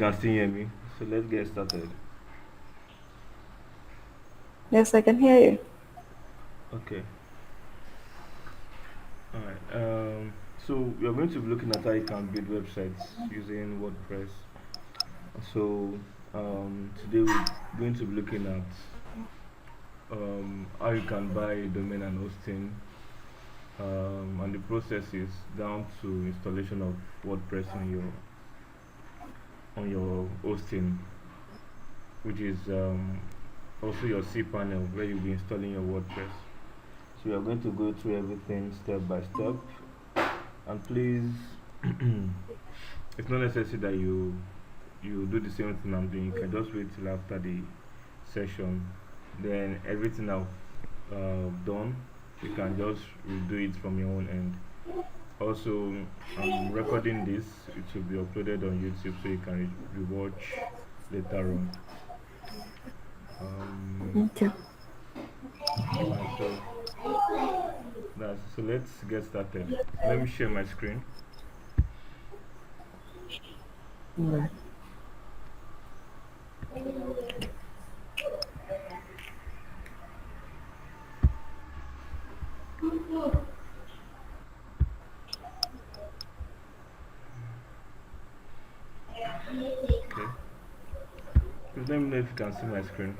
can still hear me. So let's get started. Yes, I can hear you. Okay. All right. So we are going to be looking at how you can build websites using WordPress. So today we're going to be looking at how you can buy a domain and hosting, and the processes down to installation of WordPress on your hosting, which is also your cPanel where you'll be installing your WordPress. So we are going to go through everything step by step. And please, it's not necessary that you do the same thing I'm doing. You can just wait till after the session. Then everything I've done, you can just redo it from your own end. Also, I'm recording this. It will be uploaded on YouTube so you can rewatch later on. Um, Okay. alright, so let's get started. Let me share my screen. Mm. Okay. Please let me know if you can see my screen.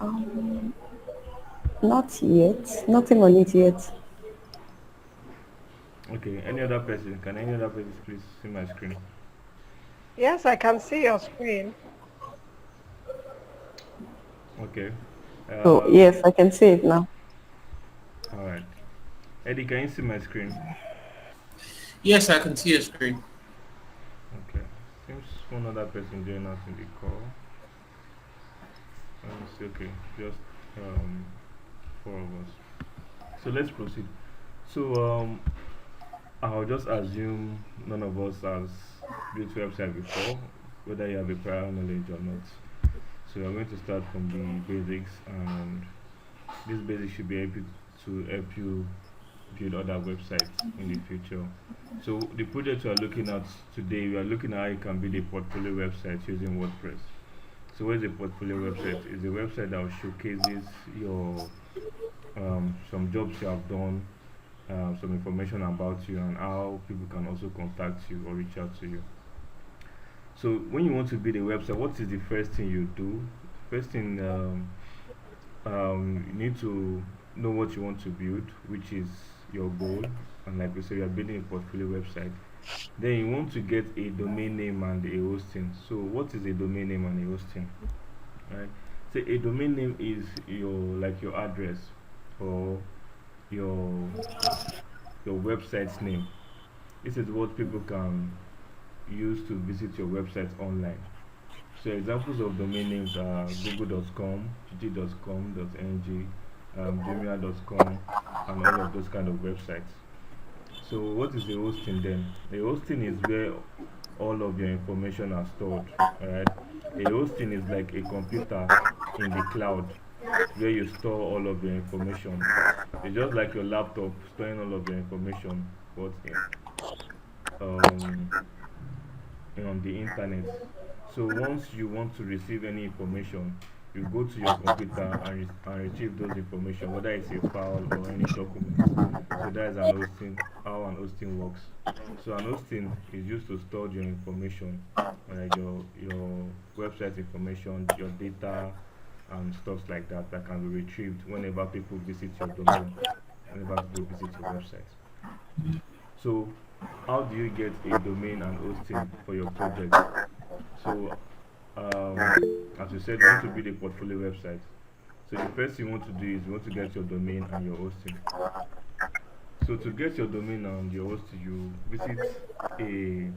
Um, Not yet. Nothing on it yet. Okay. Any other person? Can any other person please see my screen? Yes, I can see your screen. Okay. Oh, Um. yes, I can see it now. All right. Eddie, can you see my screen? Yes, I can see your screen. Okay. Seems one other person joined us in the call. Let me see. Okay. Just um four of us. So let's proceed. So I'll just assume none of us has built website before, whether you have a prior knowledge or not. So we're going to start from the basics, and this basics should be able to help you build other websites in the future. So the project we are looking at today, we are looking at how you can build a portfolio website using WordPress. So what is a portfolio website? It's a website that showcases your some jobs you have done, some information about you, and how people can also contact you or reach out to you. So when you want to build a website, what is the first thing you do? First thing, you need to know what you want to build, which is your goal. And like we say, you are building a portfolio website. Then you want to get a domain name and a hosting. So what is a domain name and a hosting? Right. So a domain name is your address or your your website's name. This is what people can use to visit your website online. So examples of domain names are google.com, gg.com.ng, jumia.com, and all of those kind of websites. So what is a hosting then? A hosting is where all of your information are stored. Alright. A hosting is like a computer in the cloud where you store all of your information. It's just like your laptop storing all of your information, but um, on the internet. So once you want to receive any information, you go to your computer and retrieve those information, whether it's a file or any document. So that is an hosting, how an hosting works. So an hosting is used to store your information, like your website information, your data, and stuff like that that can be retrieved whenever people visit your domain, whenever people visit your website. So how do you get a domain and hosting for your project? So as you said, you want to build a portfolio website. So the first thing you want to do is you want to get your domain and your hosting. So to get your domain and your hosting, you visit a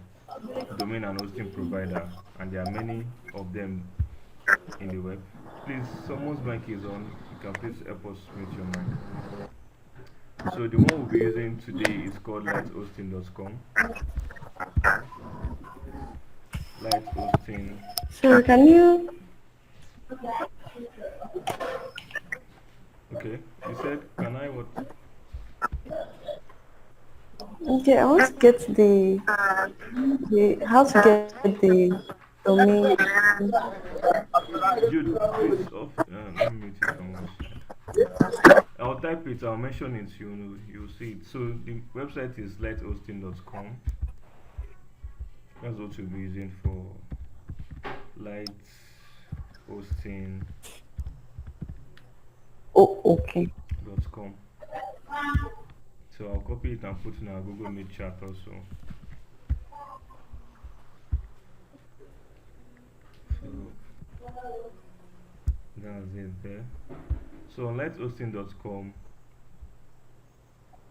domain and hosting provider, and there are many of them in the web. Please, someone's mic is on. You can please help us mute your mic. So the one we'll be using today is called lighthosting.com. Lighthosting. So can you? Okay, you said, can I what? Okay, I want to get the how to get the domain. Jude, please off. Let me mute it from one side. I'll type it. I'll mention it. You'll see it. So the website is lighthosting.com. That's what you'll be using for lighthosting.com. Oh, okay. So I'll copy it and put in our Google Meet chat also. So that's it there. So on lighthosting.com,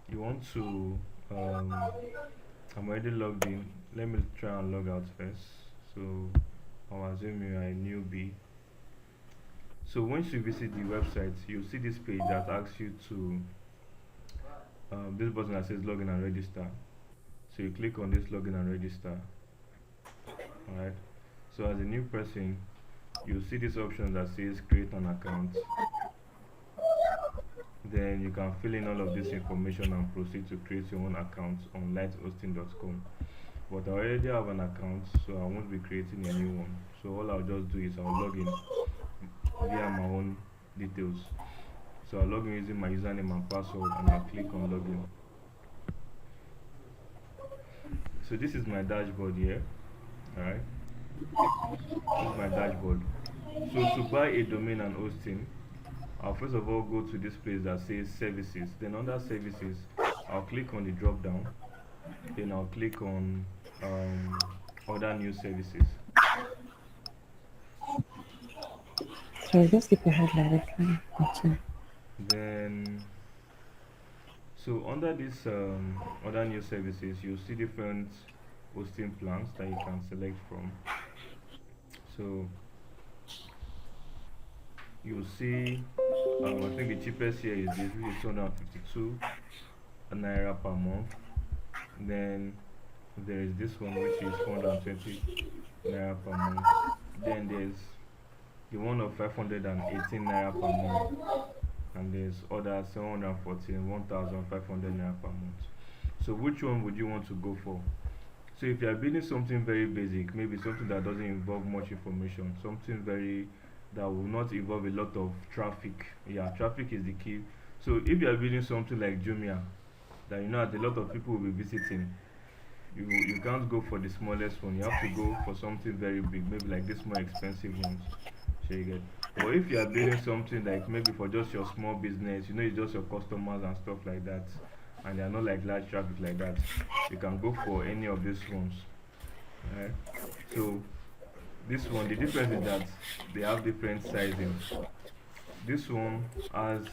you want to I'm already logged in. Let me try and log out first. So I'll assume you are a newbie. So once you visit the website, you'll see this page that asks you to this button that says login and register. So you click on this login and register. Alright. So as a new person, you'll see this option that says create an account. Then you can fill in all of this information and proceed to create your own account on lighthosting.com. But I already have an account, so I won't be creating a new one. So all I'll just do is I'll log in via my own details. So I'll log in using my username and password, and I'll click on login. So this is my dashboard here. Alright, this is my dashboard. So to buy a domain and hosting, I'll first of all go to this place that says services. Then under services, I'll click on the drop down. Then I'll click on other new services. Sorry, just keep your head like that. Okay. Then so under this other new services, you'll see different hosting plans that you can select from. So you'll see I think the cheapest here is this, which is 252 naira per month. Then there is this one, which is 420 naira per month. Then there's the one of 518 naira per month, and there's other 714 1500 naira per month. So which one would you want to go for? So if you are building something very basic, maybe something that doesn't involve much information, something very that will not involve a lot of traffic. Yeah, traffic is the key. So if you are building something like Jumia, that you know that a lot of people will be visiting, you can't go for the smallest one. You have to go for something very big, maybe like this more expensive ones. So you get. But if you are building something like maybe for just your small business, you know it's just your customers and stuff like that, and they are not like large traffic like that, you can go for any of these ones. Right? So this one, the difference is that they have different sizings. This one has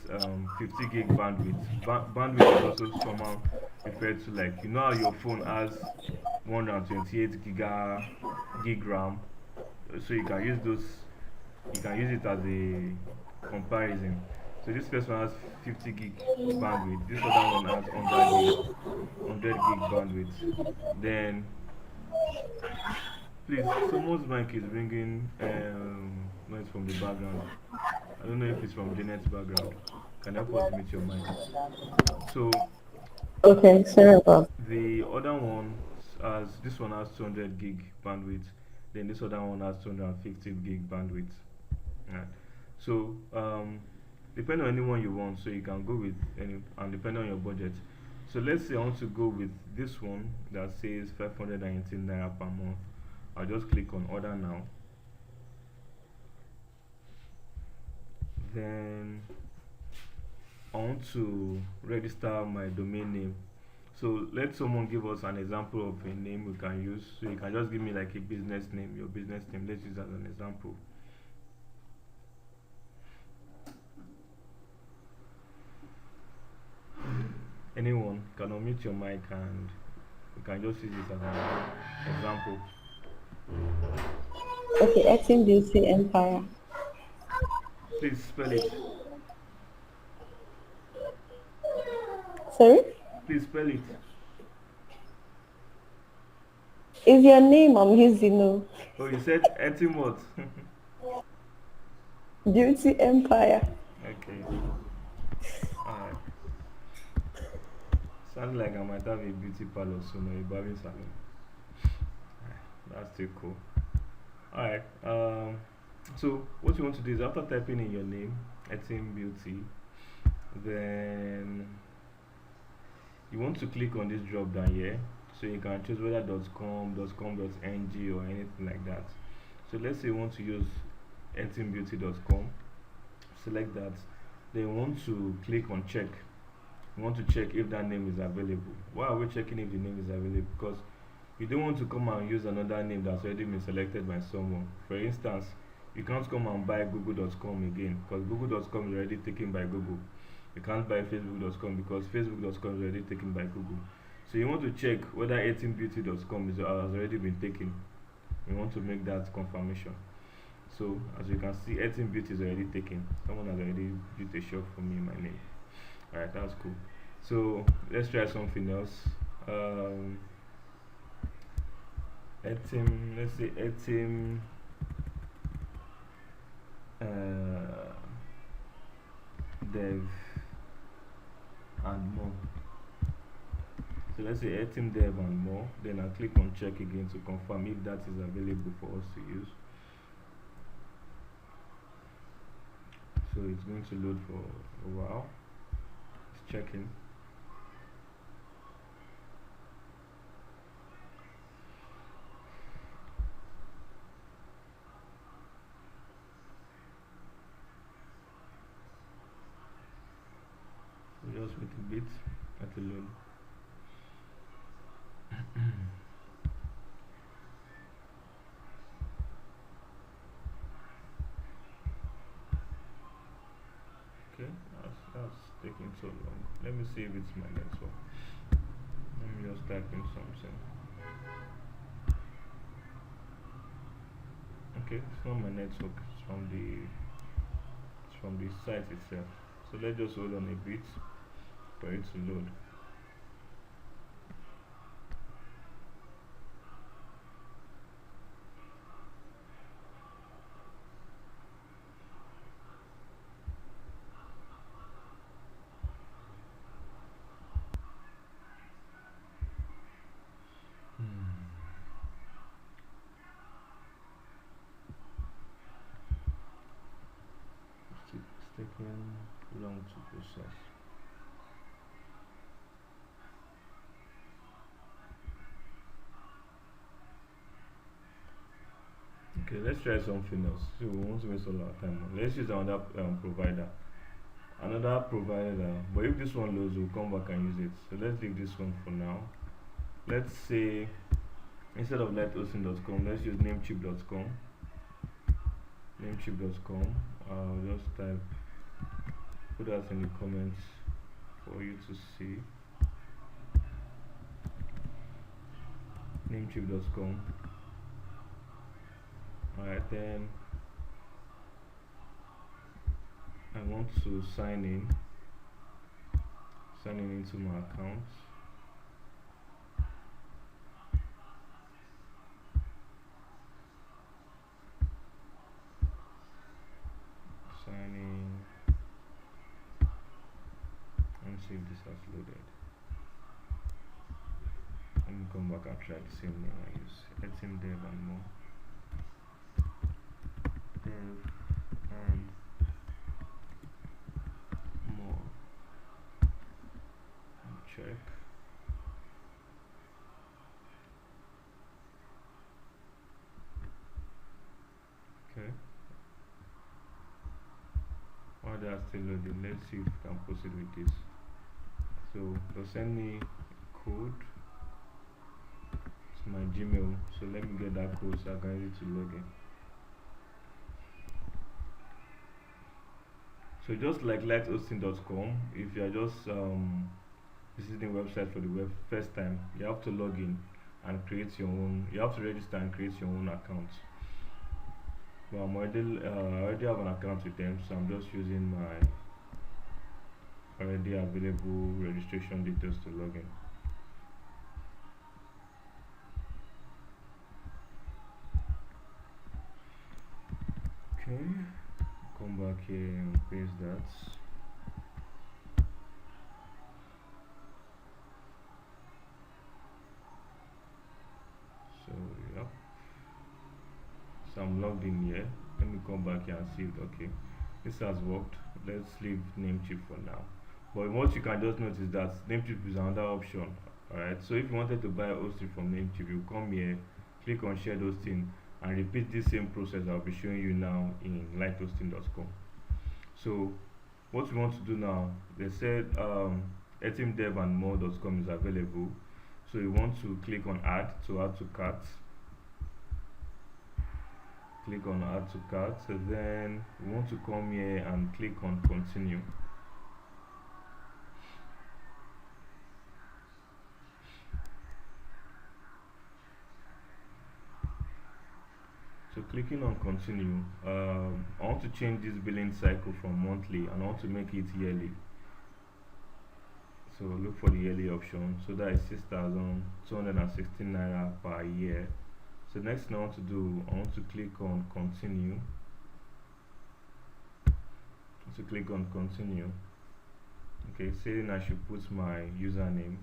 50 gig bandwidth. Bandwidth is also somehow referred to, like, you know how your phone has 128 gig RAM, so you can use those, you can use it as a comparison. So this first one has 50 gig bandwidth, this other one has 100 gig bandwidth. Then please, someone's mic is bringing noise from the background. I don't know if it's from Janet's background. Can you help us mute your mic? So Okay, sorry about. the other one has, this one has 200 gig bandwidth. Then this other one has 250 gig bandwidth. Right. So depending on anyone you want, so you can go with any, and depending on your budget. So let's say I want to go with this one that says 518 naira per month. I'll just click on order now. Then I want to register my domain name. So let someone give us an example of a name we can use. So you can just give me like a business name, your business name. Let's use as an example. Anyone can unmute your mic and you can just use it as an example. Okay, Acting Beauty Empire. Please spell it. Sorry? Please spell it. Is your name I'm using? No. Oh, you said Etim what? Beauty Empire. Okay. Alright. Sounds like I might have a beauty parlor soon or a barbing salon. That's still cool. Alright. So what you want to do is after typing in your name, Etim Beauty, then you want to click on this drop down here. So you can choose whether .com, .com.ng or anything like that. So let's say you want to use etimbeauty.com. Select that. Then you want to click on check. You want to check if that name is available. Why are we checking if the name is available? Because you don't want to come and use another name that's already been selected by someone. For instance, you can't come and buy google.com again because google.com is already taken by Google. You can't buy facebook.com because facebook.com is already taken by Google. So you want to check whether 18beauty.com has already been taken. You want to make that confirmation. So as you can see, 18beauty is already taken. Someone has already built a shop for me in my name. Alright, that's cool. So let's try something else. Etim, let's say Etim dev and more. So let's say Etim dev and more. Then I'll click on check again to confirm if that is available for us to use. So it's going to load for a while. It's checking. Just wait a bit at the load. Okay, that's taking so long. Let me see if it's my network. Let me just type in something. Okay, it's not my network. It's from the site itself. So let's just hold on a bit for it to load. It's taking long to process. Okay, let's try something else. So we won't waste all our time. Let's use another provider. Another provider, but if this one loads, we'll come back and use it. So let's leave this one for now. Let's say instead of lighthosting.com, let's use namecheap.com. Namecheap.com. I'll just type, put that in the comments for you to see. Namecheap.com. Alright, then I want to sign in into my account. Sign in. Let me see if this has loaded. Let me come back and try the same name I use. Etim dev and more. Dev and more. And check. Okay. While they are still loading, let's see if we can proceed with this. So they'll send me code to my Gmail. So let me get that code so I can use it to log in. So just like lighthosting.com, if you are just visiting website for the first time, you have to log in and create your own. You have to register and create your own account. But I already have an account with them, so I'm just using my already available registration details to log in. Okay, come back here and paste that. So I'm logged in here. Let me come back here and see it. Okay, this has worked. Let's leave Namecheap for now. But what you can just notice that Namecheap is another option. Alright, so if you wanted to buy hosting from Namecheap, you come here, click on shared hosting, and repeat this same process I'll be showing you now in lighthosting.com. So what we want to do now, they said etimdev and more.com is available. So you want to click on add to cart. Click on add to cart. So then we want to come here and click on continue. So clicking on continue, I want to change this billing cycle from monthly and I want to make it yearly. So look for the yearly option. So that is 6,216 naira per year. So next thing I want to do, I want to click on continue. So click on continue. Okay, saying I should put my username.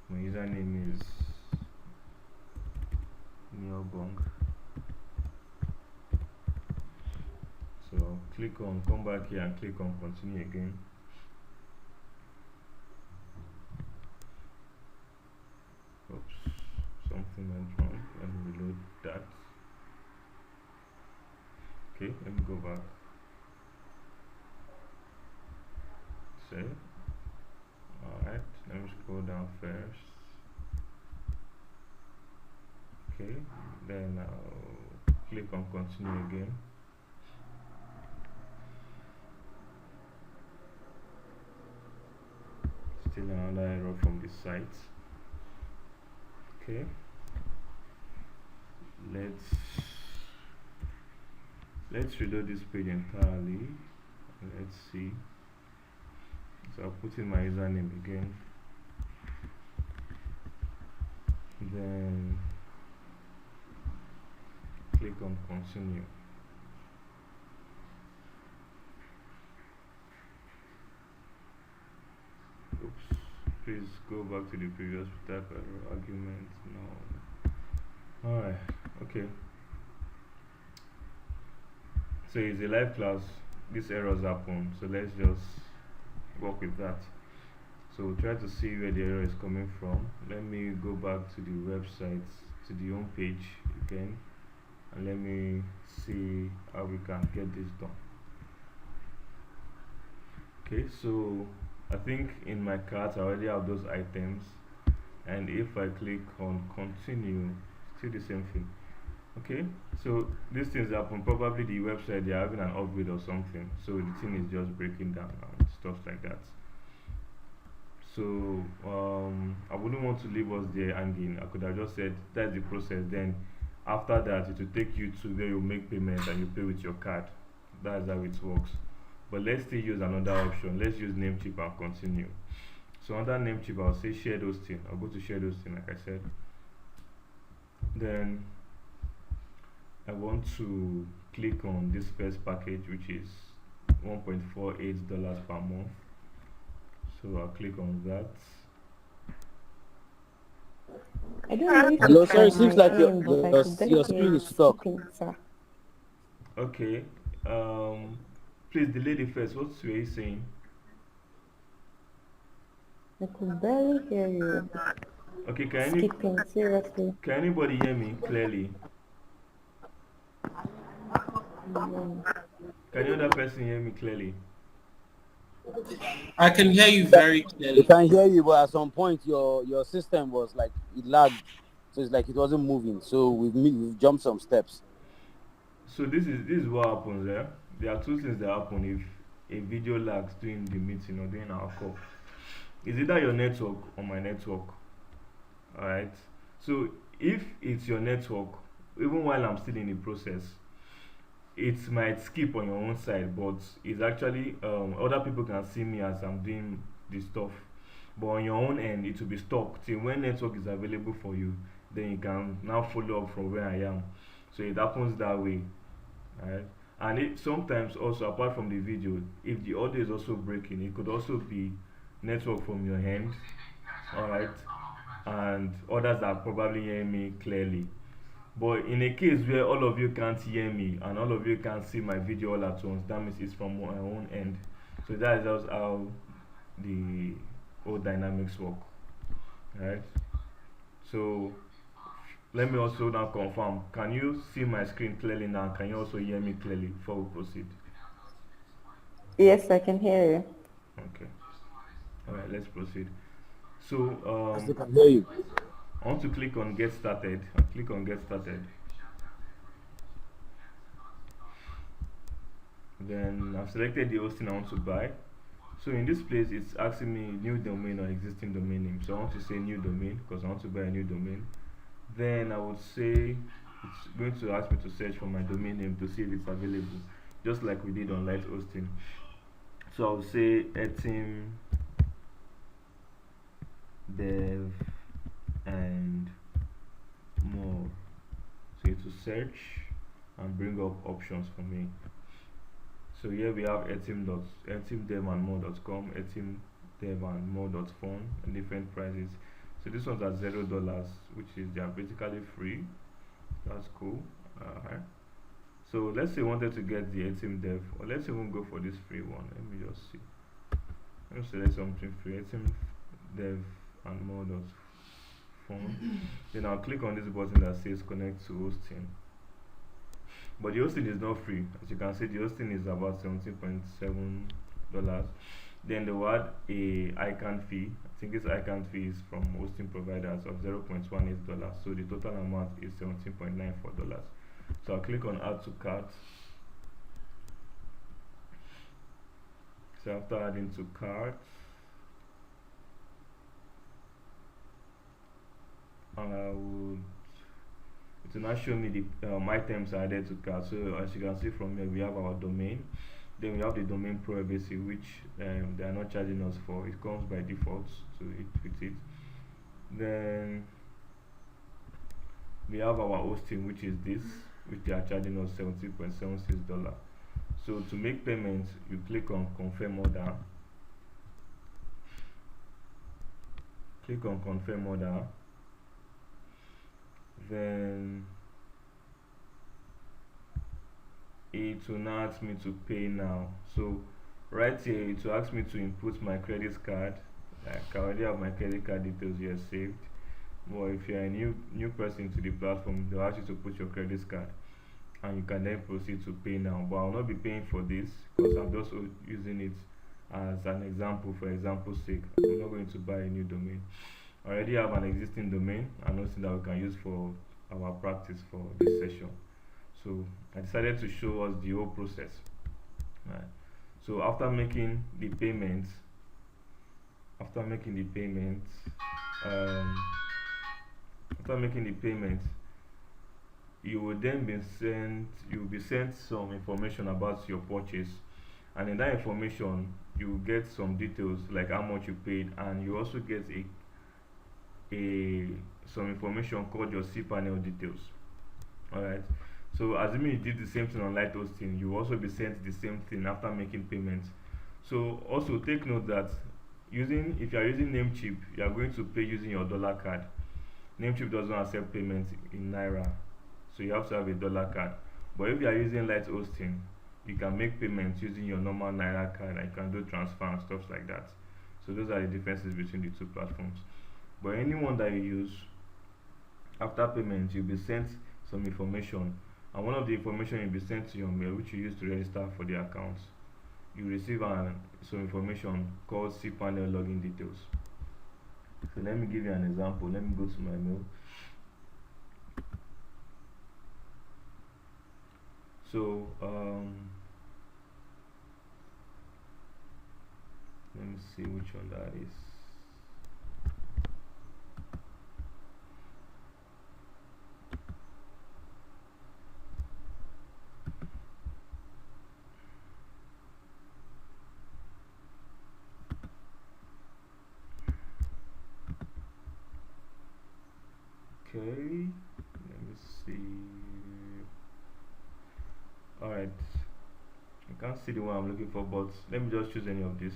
My username is Neobong. So click on, come back here and click on continue again. Oops, something went wrong. Let me reload that. Okay, let me go back. Save. Alright, let me scroll down first. Okay, then I'll click on continue again. Still another error from the site. Okay, let's reload this page entirely. Let's see. So I'll put in my username again, then click on continue. Oops, please go back to the previous type error argument. No. Alright, okay. So it's a live class, these errors happen, so let's just work with that. So try to see where the error is coming from. Let me go back to the website, to the home page again, and let me see how we can get this done. Okay, so I think in my cart I already have those items, and if I click on continue, still the same thing. Okay, so these things happen. Probably the website, they're having an upgrade or something, so the thing is just breaking down and stuff like that. So I wouldn't want to leave us there hanging. I could have just said that's the process, then after that it will take you to where you make payment and you pay with your card. That's how it works. But let's still use another option. Let's use Namecheap and continue. So under Namecheap, I'll say shared hosting. I'll go to shared hosting, like I said. Then I want to click on this first package, which is $1.48 per month. So I'll click on that. I don't know if Hello, it's sir. It from seems my like your end, but I your, could barely your hear screen you is stuck. speaking, sir. Okay. Please, the lady first. What were you saying? I could barely hear you Okay, skipping, seriously. can anybody hear me clearly? No. Can the other person hear me clearly? I can hear you very We clearly. can hear you, but at some point your system was like it lagged, so it's like it wasn't moving. So we've jumped some steps. So this is what happens there. There are two things that happen if a video lags during the meeting or during our call. It's either your network or my network. Alright. So if it's your network, even while I'm still in the process, it might skip on your own side, but it's actually other people can see me as I'm doing the stuff. But on your own end, it will be stuck till when network is available for you. Then you can now follow up from where I am. So it happens that way. Alright. And it sometimes also, apart from the video, if the audio is also breaking, it could also be network from your end. Alright. And others are probably hearing me clearly. But in a case where all of you can't hear me and all of you can't see my video all at once, that means it's from my own end. So that is just how the whole dynamics work, right? So let me also now confirm, can you see my screen clearly now? Can you also hear me clearly before we proceed? Yes, I can hear you. Okay. All right, let's proceed. So Yes, I can hear you. I want to click on get started. I'll click on get started. Then I've selected the hosting I want to buy. So in this place, it's asking me new domain or existing domain name. So I want to say new domain because I want to buy a new domain. Then I would say it's going to ask me to search for my domain name to see if it's available, just like we did on light hosting. So I'll say etim dev and more. So to search and bring up options for me. So here we have etimdevandmore.com, etimdevandmore.phone, and different prices. So this one's at $0, which is they are basically free. That's cool. So let's say we wanted to get the etim dev, or let's even go for this free one. Let me just see. Let me select something free. Etim dev and more.phone. Then I'll click on this button that says connect to hosting. But the hosting is not free. As you can see, the hosting is about $17.7. Then they will add a ICANN fee. I think this ICANN fee is from hosting providers of $0.18. So the total amount is $17.94. So I'll click on add to cart. So after adding to cart, I would, it will now show me the items added to cart. So as you can see from here, we have our domain. Then we have the domain privacy, which they are not charging us for. It comes by default, so with it. Then we have our hosting, which is this, which they are charging us $17.76. So to make payments, you click on confirm order. Click on confirm order. Then it will now ask me to pay now. So right here it will ask me to input my credit card. I already have my credit card details here saved, but if you're a new person to the platform, they'll ask you to put your credit card and you can then proceed to pay now. But I'll not be paying for this because I'm just using it as an example, for example's sake. I'm not going to buy a new domain. I already have an existing domain and something that we can use for our practice for this session. So I decided to show us the whole process. Right. So after making the payments, you will then be sent some information about your purchase, and in that information you will get some details like how much you paid, and you also get some information called your cPanel details. Alright, so assuming you did the same thing on light hosting, you will also be sent the same thing after making payments. So also take note that if you are using Namecheap, you are going to pay using your dollar card. Namecheap doesn't accept payments in Naira, so you have to have a dollar card. But if you are using light hosting, you can make payments using your normal Naira card, and you can do transfer and stuff like that. So those are the differences between the two platforms. But anyone that you use, after payment you'll be sent some information, and one of the information will be sent to your mail, which you use to register for the accounts. You receive some information called cPanel login details. So let me give you an example. Let me go to my mail. So let me see which one that is. Okay, let me see. Alright, I can't see the one I'm looking for, but let me just choose any of these.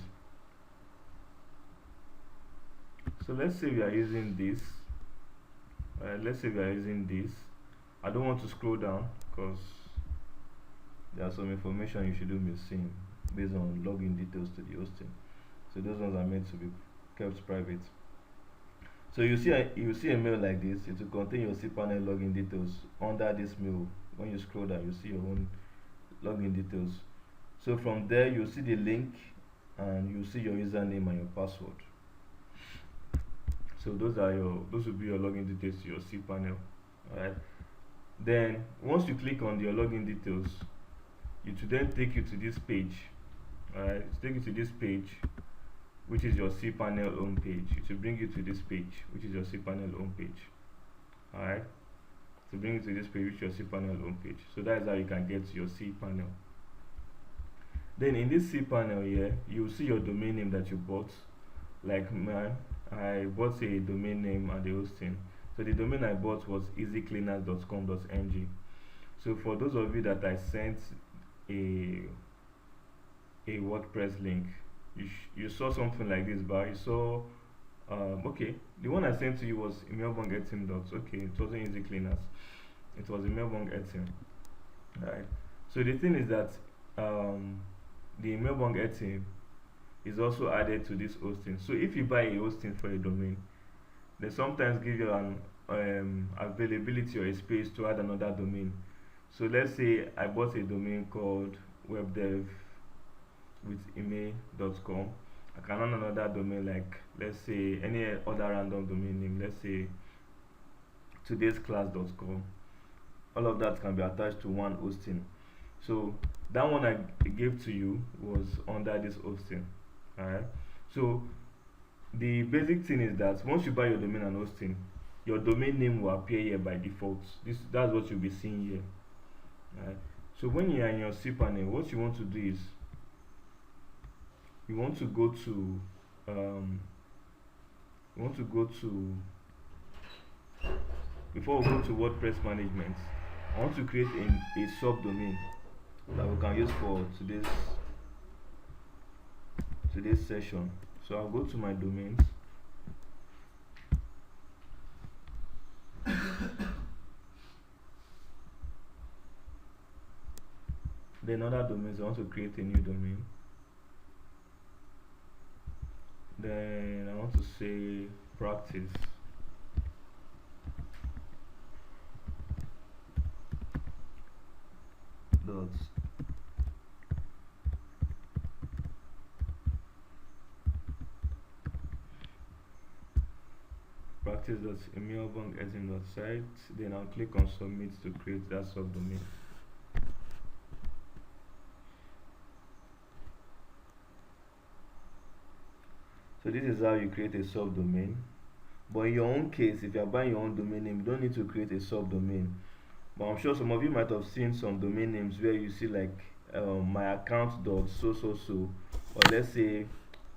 So let's say we are using this. I don't want to scroll down because there are some information you shouldn't be seeing based on login details to the hosting. So those ones are meant to be kept private. So you see a mail like this. It will contain your cPanel login details. Under this mail, when you scroll down, you see your own login details. So from there, you see the link, and you see your username and your password. So those will be your login details to your cPanel. Alright. Then once you click on your login details, it will then take you to this page. Alright, take you to this page, which is your cPanel home page. It will bring you to this page, which is your cPanel home page. Alright, to bring you to this page, which is your cPanel home page. So that is how you can get to your cPanel. Then in this cPanel here, you will see your domain name that you bought. Like mine, I bought a domain name and the hosting. So the domain I bought was easycleaners.com.ng. So for those of you that I sent a WordPress link, you saw something like this, but you saw okay, the one I sent to you was emailbong18 dots. Okay, it wasn't easy cleaners, it was emailbong18. Right. So the thing is that the emailbong18 is also added to this hosting. So if you buy a hosting for a domain, they sometimes give you an availability or a space to add another domain. So let's say I bought a domain called webdev.com. I can run another domain, like let's say any other random domain name, let's say todaysclass.com. All of that can be attached to one hosting. So that one I gave to you was under this hosting. Alright. So the basic thing is that once you buy your domain and hosting, your domain name will appear here by default. That's what you'll be seeing here. Alright. So when you are in your cPanel, what you want to do is you want to go to before we go to WordPress management, I want to create a subdomain that we can use for today's session. So I'll go to my domains. Then other domains, I want to create a new domain. Then I want to say practice. Dots. Practice.emailbong18.site. Then I'll click on submit to create that subdomain. So this is how you create a subdomain. But in your own case, if you are buying your own domain name, you don't need to create a subdomain. But I'm sure some of you might have seen some domain names where you see like my account dot so, or let's say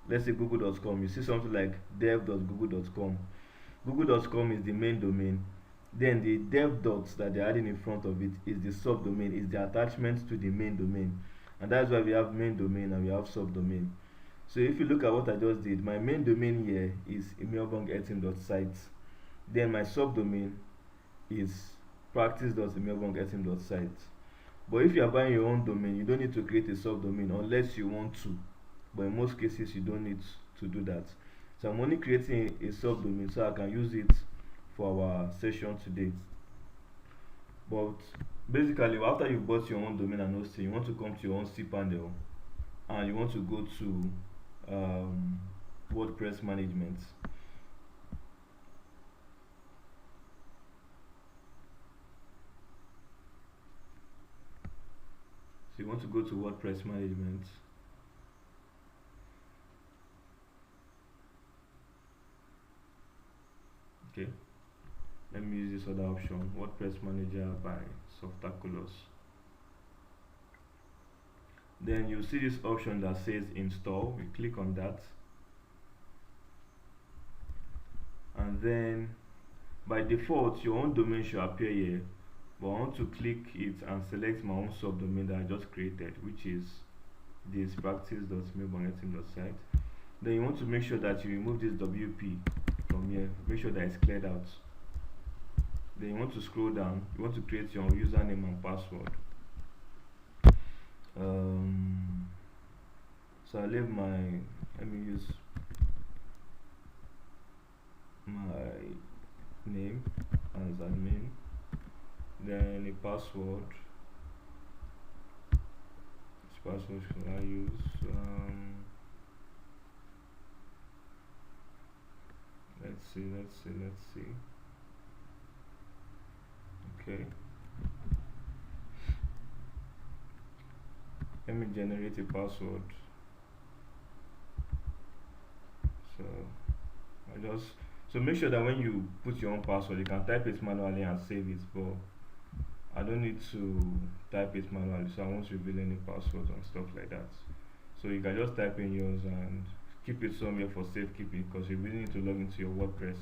google.com. You see something like dev.google.com. Google.com is the main domain. Then the dev dots that they're adding in front of it is the subdomain, is the attachment to the main domain. And that's why we have main domain and we have subdomain. So if you look at what I just did, my main domain here is emailbong18.site. Then my subdomain is practice.emailbong18.site. But if you are buying your own domain, you don't need to create a subdomain unless you want to. But in most cases, you don't need to do that. So I'm only creating a subdomain so I can use it for our session today. But basically, after you bought your own domain and hosting, you want to come to your own cPanel and you want to go to WordPress management. So you want to go to WordPress management. Okay, let me use this other option, WordPress Manager by Softaculous. Then you see this option that says install. You click on that, and then by default your own domain should appear here, but I want to click it and select my own subdomain that I just created, which is this practice.emailbong18.site. Then you want to make sure that you remove this WP from here, make sure that it's cleared out. Then you want to scroll down. You want to create your username and password. Um, so I leave my. Let me use my name as admin. Then a password. Which password should I use? Let's see. Okay. Let me generate a password. So I just so make sure that when you put your own password, you can type it manually and save it. But I don't need to type it manually, so I won't reveal any passwords and stuff like that. So you can just type in yours and keep it somewhere for safekeeping, because you really need to log into your WordPress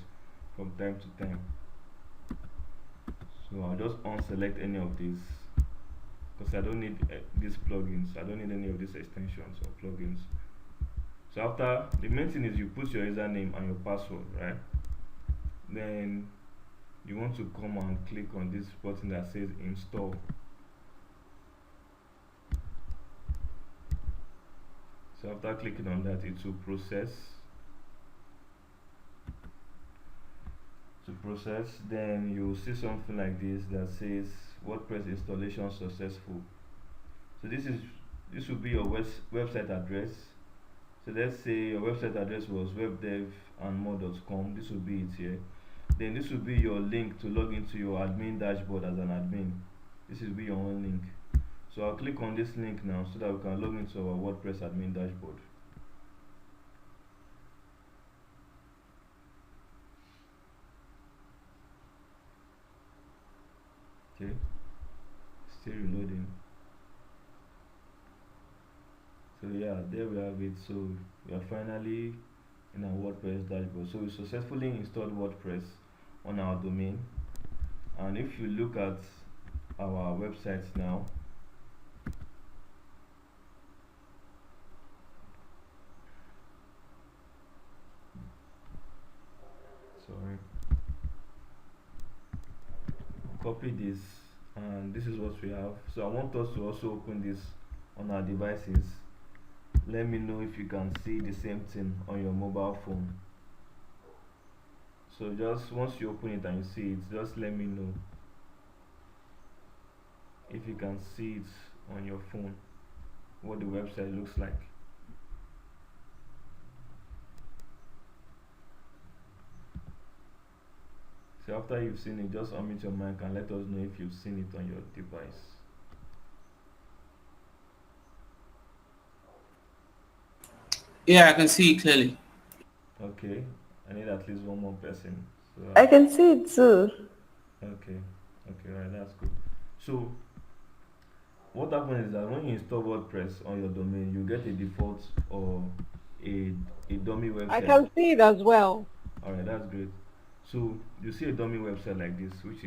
from time to time. So I'll just unselect any of these because I don't need these plugins. I don't need any of these extensions or plugins. So after, the main thing is you put your username and your password, right? Then you want to come and click on this button that says install. So after clicking on that, it will process. Then you'll see something like this that says WordPress installation successful. So this will be your website address. So let's say your website address was webdevandmore.com. This will be it here. Then this will be your link to log into your admin dashboard as an admin. This will be your own link. So I'll click on this link now so that we can log into our WordPress admin dashboard. Okay, still reloading. So yeah, there we have it. So we are finally in our WordPress dashboard. So we successfully installed WordPress on our domain, and if you look at our website now, sorry, copy this, and this is what we have. So I want us to also open this on our devices. Let me know if you can see the same thing on your mobile phone. So just once you open it and you see it, just let me know if you can see it on your phone, what the website looks like. So after you've seen it, just unmute your mic and let us know if you've seen it on your device. Yeah, I can see it clearly. Okay, I need at least one more person. So I can see it too. okay, right, that's good. So what happens is that when you install WordPress on your domain, you get a default or a dummy I website. can see it as well. Alright, that's great. So you see a dummy website like this, which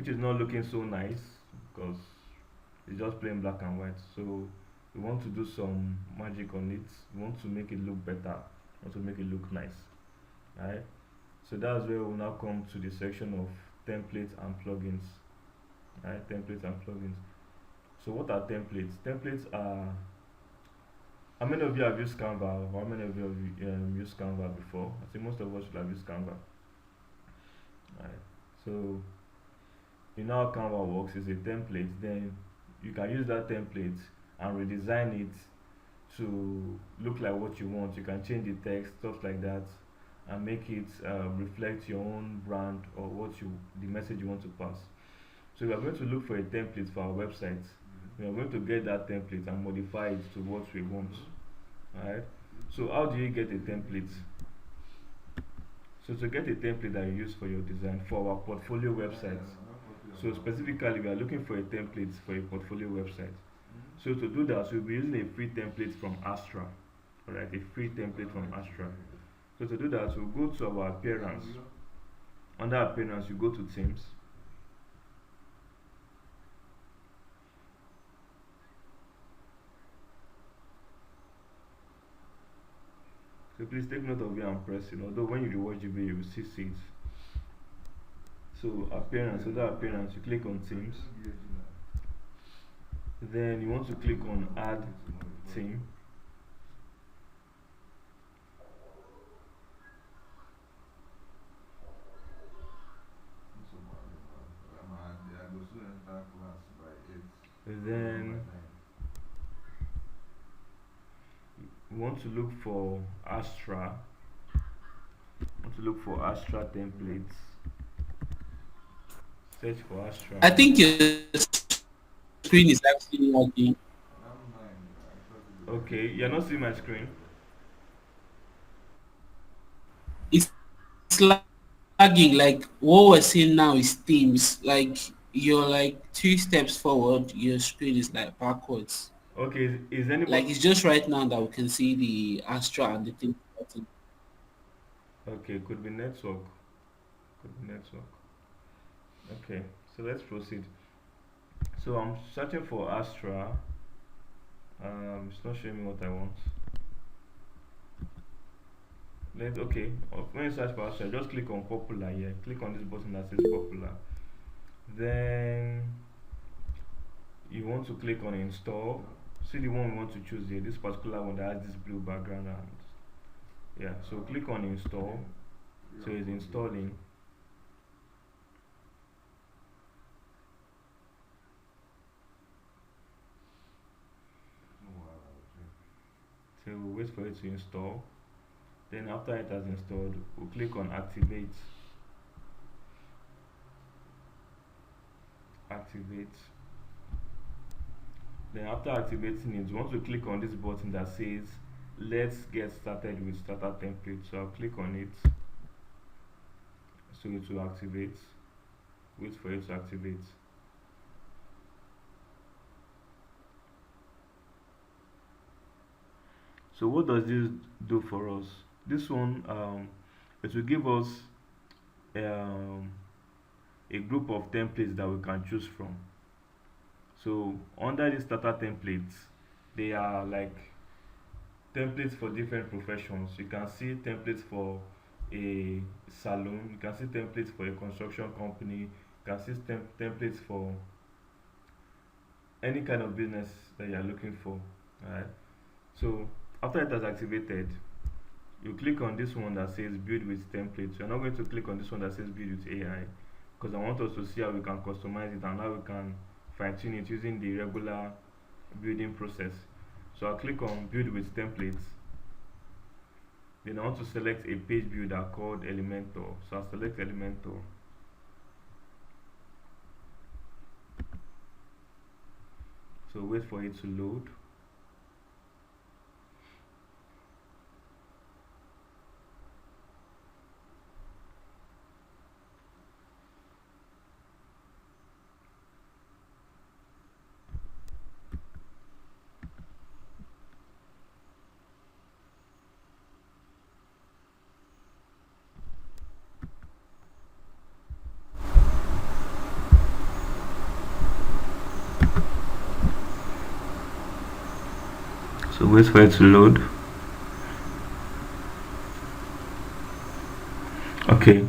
is not looking so nice because it's just plain black and white. So we want to do some magic on it. We want to make it look better. We want to make it look nice. Alright. So that's where we'll now come to the section of templates and plugins. Alright, templates and plugins. So what are templates? Templates are, how many of you have used Canva, or how many of you have used Canva before? I think most of us should have used Canva. Right. So you know how Canva works. Is a template. Then you can use that template and redesign it to look like what you want. You can change the text, stuff like that, and make it reflect your own brand or the message you want to pass. So we are going to look for a template for our website. We are going to get that template and modify it to what we want. Alright. So how do you get a template? So to get a template that you use for your design for our portfolio website. So specifically we are looking for a template for a portfolio website. So to do that, we'll be using a free template from Astra. Alright, a free template from Astra. So to do that, we'll go to our appearance. Under appearance, you go to themes. So please take note of where I'm pressing. Although when you rewatch the video, you will see it. So appearance, other appearance, you click on themes. Then you want to click on add theme. Then you want to look for Astra. Want to look for Astra templates. Search for Astra. I think your screen is actually lagging. Okay, you're not seeing my screen. It's lagging. Like what we're seeing now is themes. Like you're like 2 steps forward, your screen is like backwards. Okay, is anybody? Like it's just right now that we can see the Astra and the thing button. Okay, could be network. Could be network. Okay, so let's proceed. So I'm searching for Astra. It's not showing me what I want. Let okay. When you search for Astra, just click on popular here. Click on this button that says popular. Then you want to click on install. See the one we want to choose here. This particular one that has this blue background and yeah. So click on install. So it's installing. So we'll wait for it to install. Then after it has installed, we'll click on activate. Activate. Then after activating it, you want to click on this button that says let's get started with starter template. So I'll click on it so it will activate. Wait for it to activate. So what does this do for us? This one, it will give us um, a group of templates that we can choose from. So under the starter templates, they are like templates for different professions. You can see templates for a salon, you can see templates for a construction company, you can see templates for any kind of business that you are looking for. Alright. So after it has activated, you click on this one that says build with templates. You're not going to click on this one that says build with AI because I want us to see how we can customize it and how we can fine tune it using the regular building process. So I'll click on build with templates. Then I want to select a page builder called Elementor. So I'll select Elementor. So wait for it to load. So wait for it to load. Okay,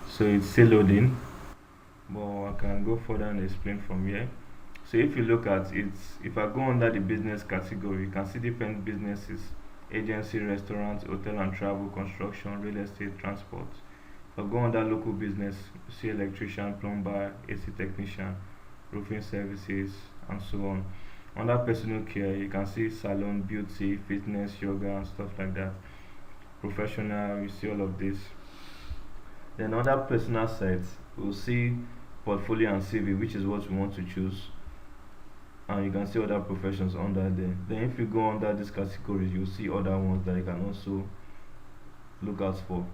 so it's still loading, but I can go further and explain from here. So if you look at it, if I go under the business category, you can see different businesses: agency, restaurants, hotel and travel, construction, real estate, transport. If I go under local business, you see electrician, plumber, AC technician, roofing services, and so on. Under personal care, you can see salon, beauty, fitness, yoga, and stuff like that. Professional, you see all of this. Then under personal sites, we'll see portfolio and CV, which is what we want to choose. And you can see other professions under there. Then if you go under these categories, you'll see other ones that you can also look out for.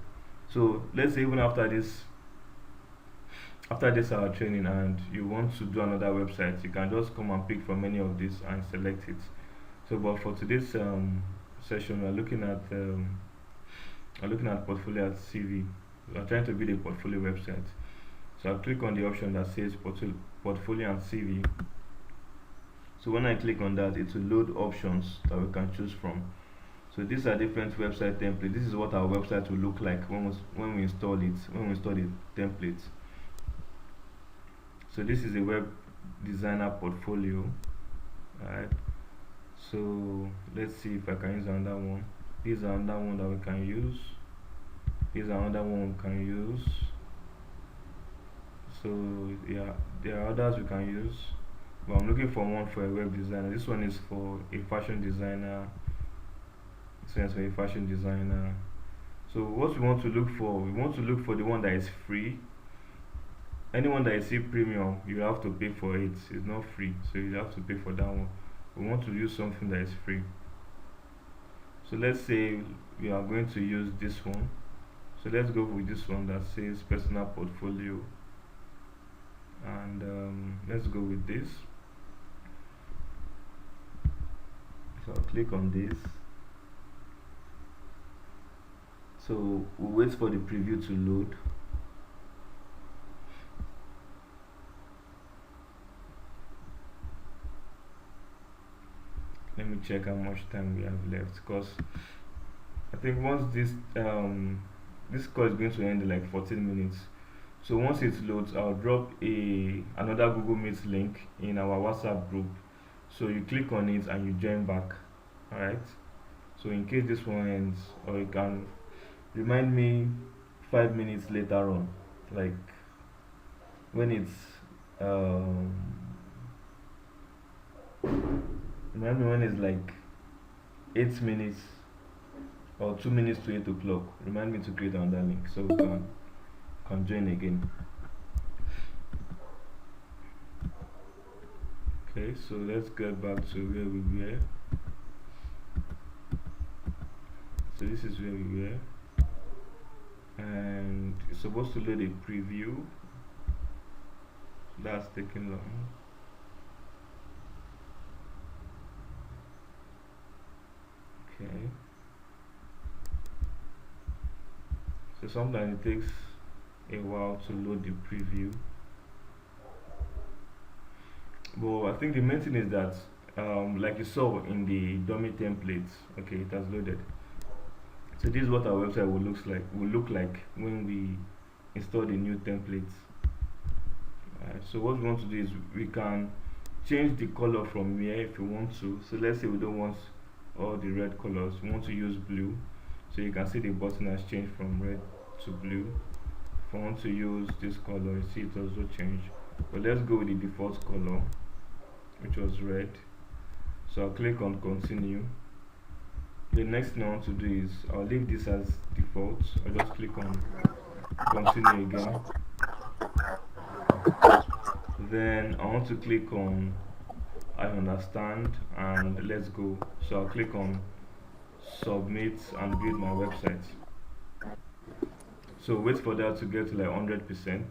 So let's say even after this our training and you want to do another website, you can just come and pick from any of these and select it. So but for today's session, we're looking at portfolio and CV. We're trying to build a portfolio website. So I'll click on the option that says portfolio and CV. So when I click on that, it will load options that we can choose from. So these are different website templates. This is what our website will look like when we install it, when we install the template. So this is a web designer portfolio. Alright, so let's see if I can use another one. These are another one that we can use. These are another one we can use. So yeah, there are others we can use, but I'm looking for one for a web designer. This one is for a fashion designer. This one is for a fashion designer. So what we want to look for, we want to look for the one that is free. Anyone that is premium, you have to pay for it. It's not free, so you have to pay for that one. We want to use something that is free. So let's say we are going to use this one. So let's go with this one that says personal portfolio, and let's go with this. So I'll click on this. So we'll wait for the preview to load. Let me check how much time we have left, because I think once this call is going to end in like 14 minutes. So once it loads, I'll drop another Google Meet link in our WhatsApp group. So you click on it and you join back. Alright. So in case this one ends, or you can remind me 5 minutes later on, like when it's remind me when it's like 8 minutes or 2 minutes to 8 o'clock. Remind me to create another link so we can join again. Okay, so let's get back to where we were. So this is where we were, and it's supposed to load a preview. That's taking long. Okay, so sometimes it takes a while to load the preview, but I think the main thing is that like you saw in the dummy templates, okay, it has loaded. So this is what our website will look like when we install the new templates. So what we want to do is we can change the color from here if we want to. So let's say we don't want all the red colors, we want to use blue. So you can see the button has changed from red to blue. If I want to use this color, you see it also changed. But let's go with the default color, which was red. So I'll click on continue. The next thing I want to do is I'll leave this as default. I'll just click on continue again. Then I want to click on I understand and let's go. So I'll click on submit and build my website. So wait for that to get to like 100%.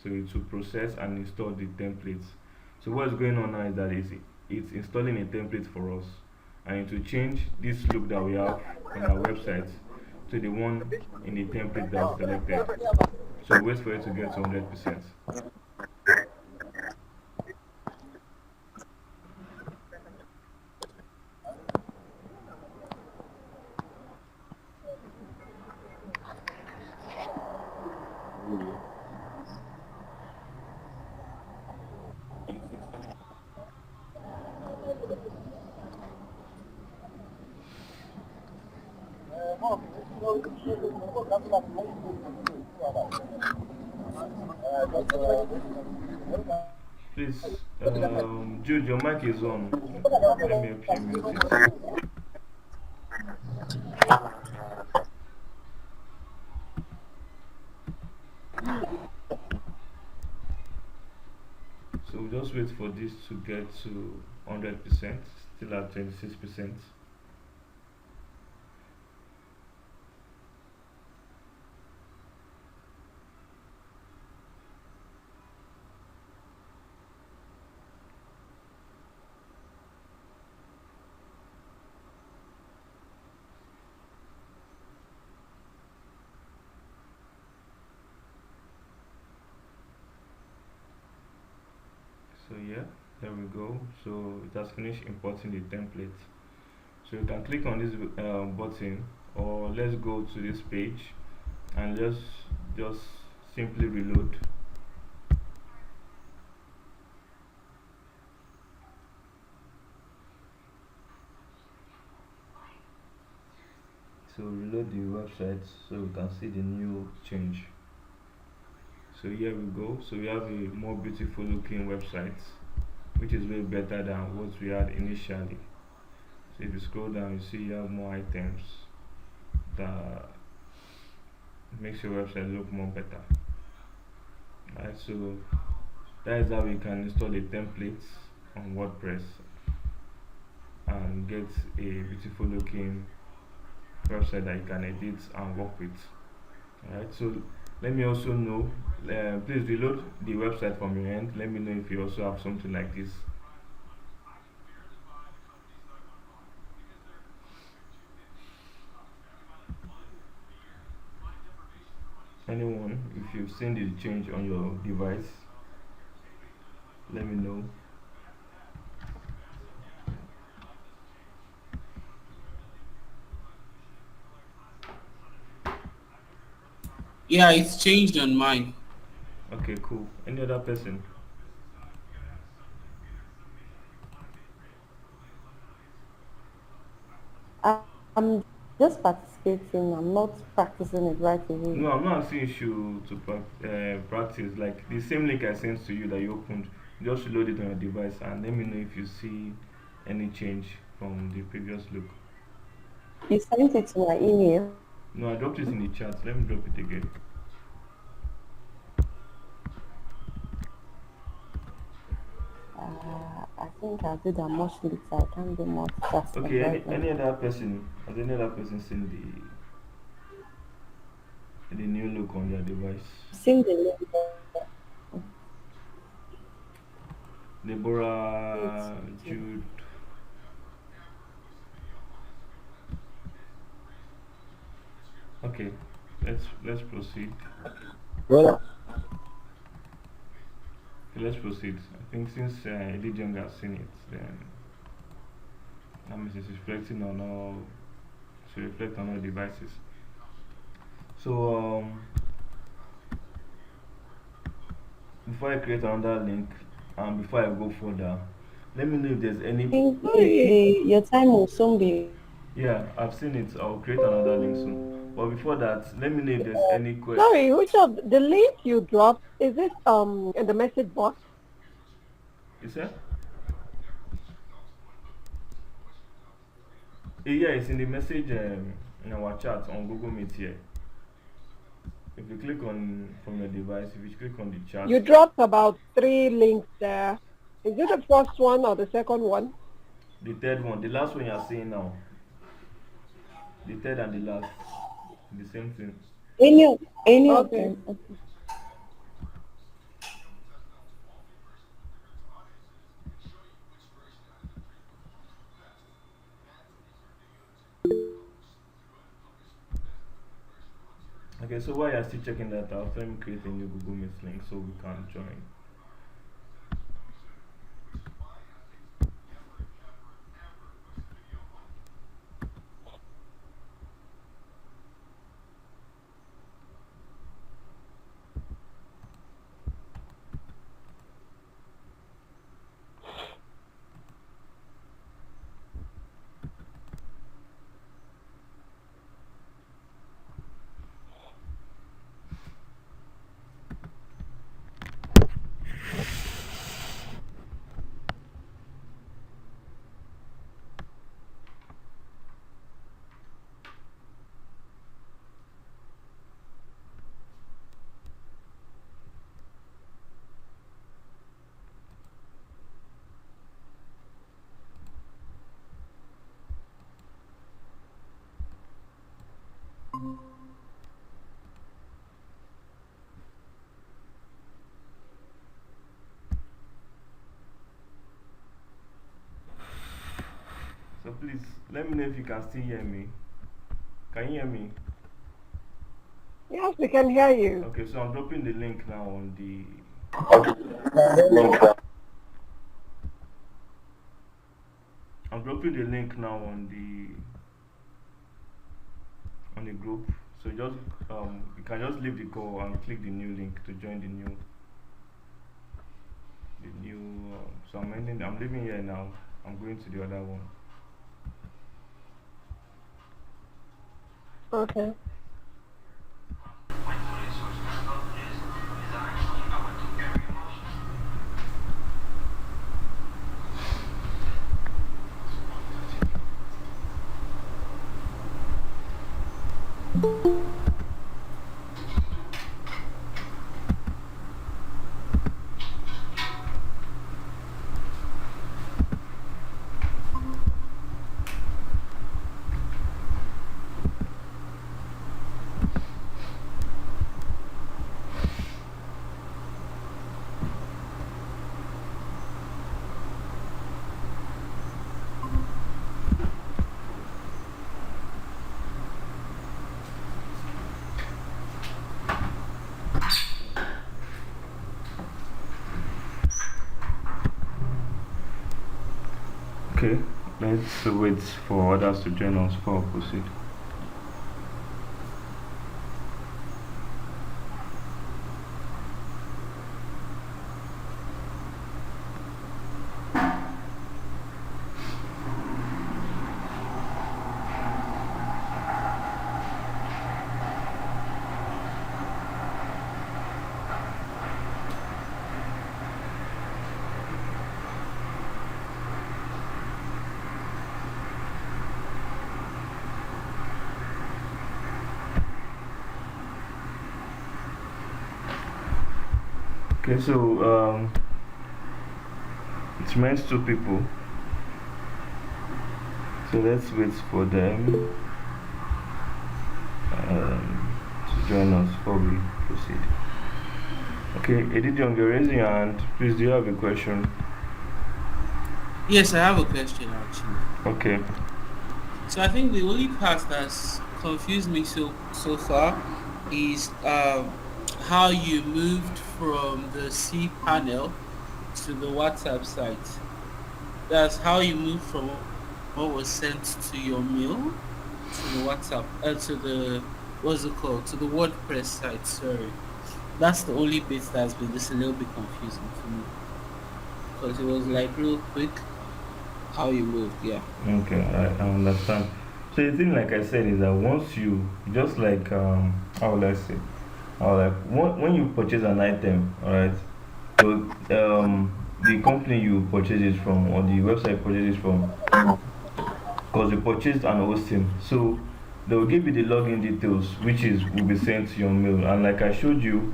So it will process and install the templates. So what's going on now is that it's installing a template for us, and it will change this look that we have on our website to the one in the template that's selected. So wait for it to get to 100%. Please, Jude, your mic is on. Let me help you mute it. So we'll just wait for this to get to 100%, still at 26%. So yeah, there we go. So it has finished importing the template. So you can click on this button, or let's go to this page and just simply reload. So reload the website so we can see the new change. So here we go. So we have a more beautiful looking website, which is way better than what we had initially. So if you scroll down, you see you have more items that makes your website look more better. Alright, so that is how we can install the templates on WordPress and get a beautiful looking website that you can edit and work with. Alright, so let me also know, please reload the website from your end. Let me know if you also have something like this. Anyone, if you've seen the change on your device, let me know. Yeah, it's changed on mine. Okay, cool. Any other person? I'm just participating. I'm not practicing it right away. No, I'm not asking you to practice. Like the same link I sent to you that you opened, just load it on your device and let me know if you see any change from the previous look. You sent it to my email. No, I dropped it in the chat. Let me drop it again. I think I'll do that much later. I can't do multitasking Okay, right now. any other person? Has any other person seen the new look on their device? Seen the link. Deborah, Jude. Okay, let's proceed. Well, Okay, let's proceed. I think since Elijah has seen it, then that means it's reflecting on all to reflect on all devices. So before I create another link and before I go further, let me know if there's any. I think Sorry, your time will soon be. Yeah, I've seen it. I'll create another link soon. But before that, let me know if there's any question. sorry, which of the link you dropped, is it in the message box? Is that? Yeah, it's in the message in our chat on Google Meet here. If you click on from your device, if you click on the chat, You dropped about 3 links there. Is it the first one or the second one? the third one, the last one you're seeing now, the third and the last, the same thing. Any of Okay. them. Okay. Okay, so while you're still checking that out, let me create a new Google Meet link so we can join. So please let me know if you can still hear me. Can you hear me? Yes, we can hear you. Okay, so I'm dropping the link now on the. I'm dropping dropping the link now on the group. So just you can just leave the call and click the new link to join the new. So I'm leaving here now. I'm going to the other one. Okay. Okay, let's wait for others to join us before we proceed. Okay, so it remains two people. So let's wait for them to join us before we proceed. Okay, Edidion, you're raising your hand. Please, do you have a question? Yes, I have a question actually. Okay. So I think the only part that's confused me so far is how you moved from the C panel to the WhatsApp site. That's how you moved from what was sent to your mail to the WhatsApp to the what's it called, to the WordPress site. Sorry, that's the only bit that's been just a little bit confusing for me because it was like real quick how you moved. Yeah. Okay, I understand. So the thing, like I said, is that once you just like how would I say, like when you purchase an item, all right. So the company you purchase it from or the website you purchase it from, because you purchased an hosting, so they will give you the login details, which is will be sent to your mail. And like I showed you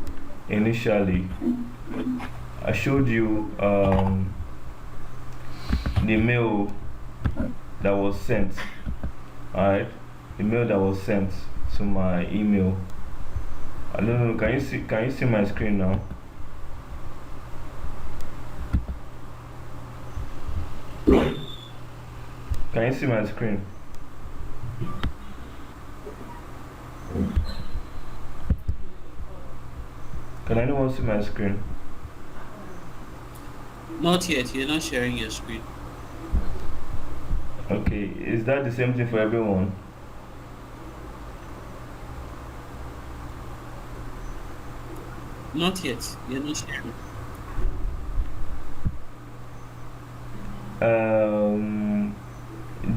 initially, I showed you the mail that was sent. Alright, the mail that was sent to my email. I don't know. Can you see my screen now? Can you see my screen? Can anyone see my screen? Not yet. You're not sharing your screen. Okay, is that the same thing for everyone? Not yet. You're not sharing.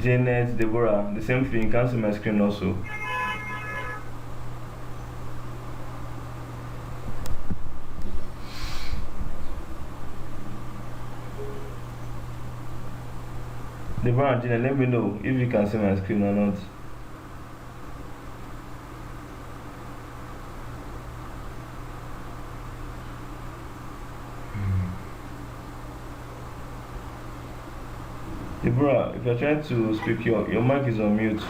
Janet, Deborah, the same thing. You can see my screen also. Deborah and Janet, let me know if you can see my screen or not. Deborah, if you're trying to speak, your mic is on mute.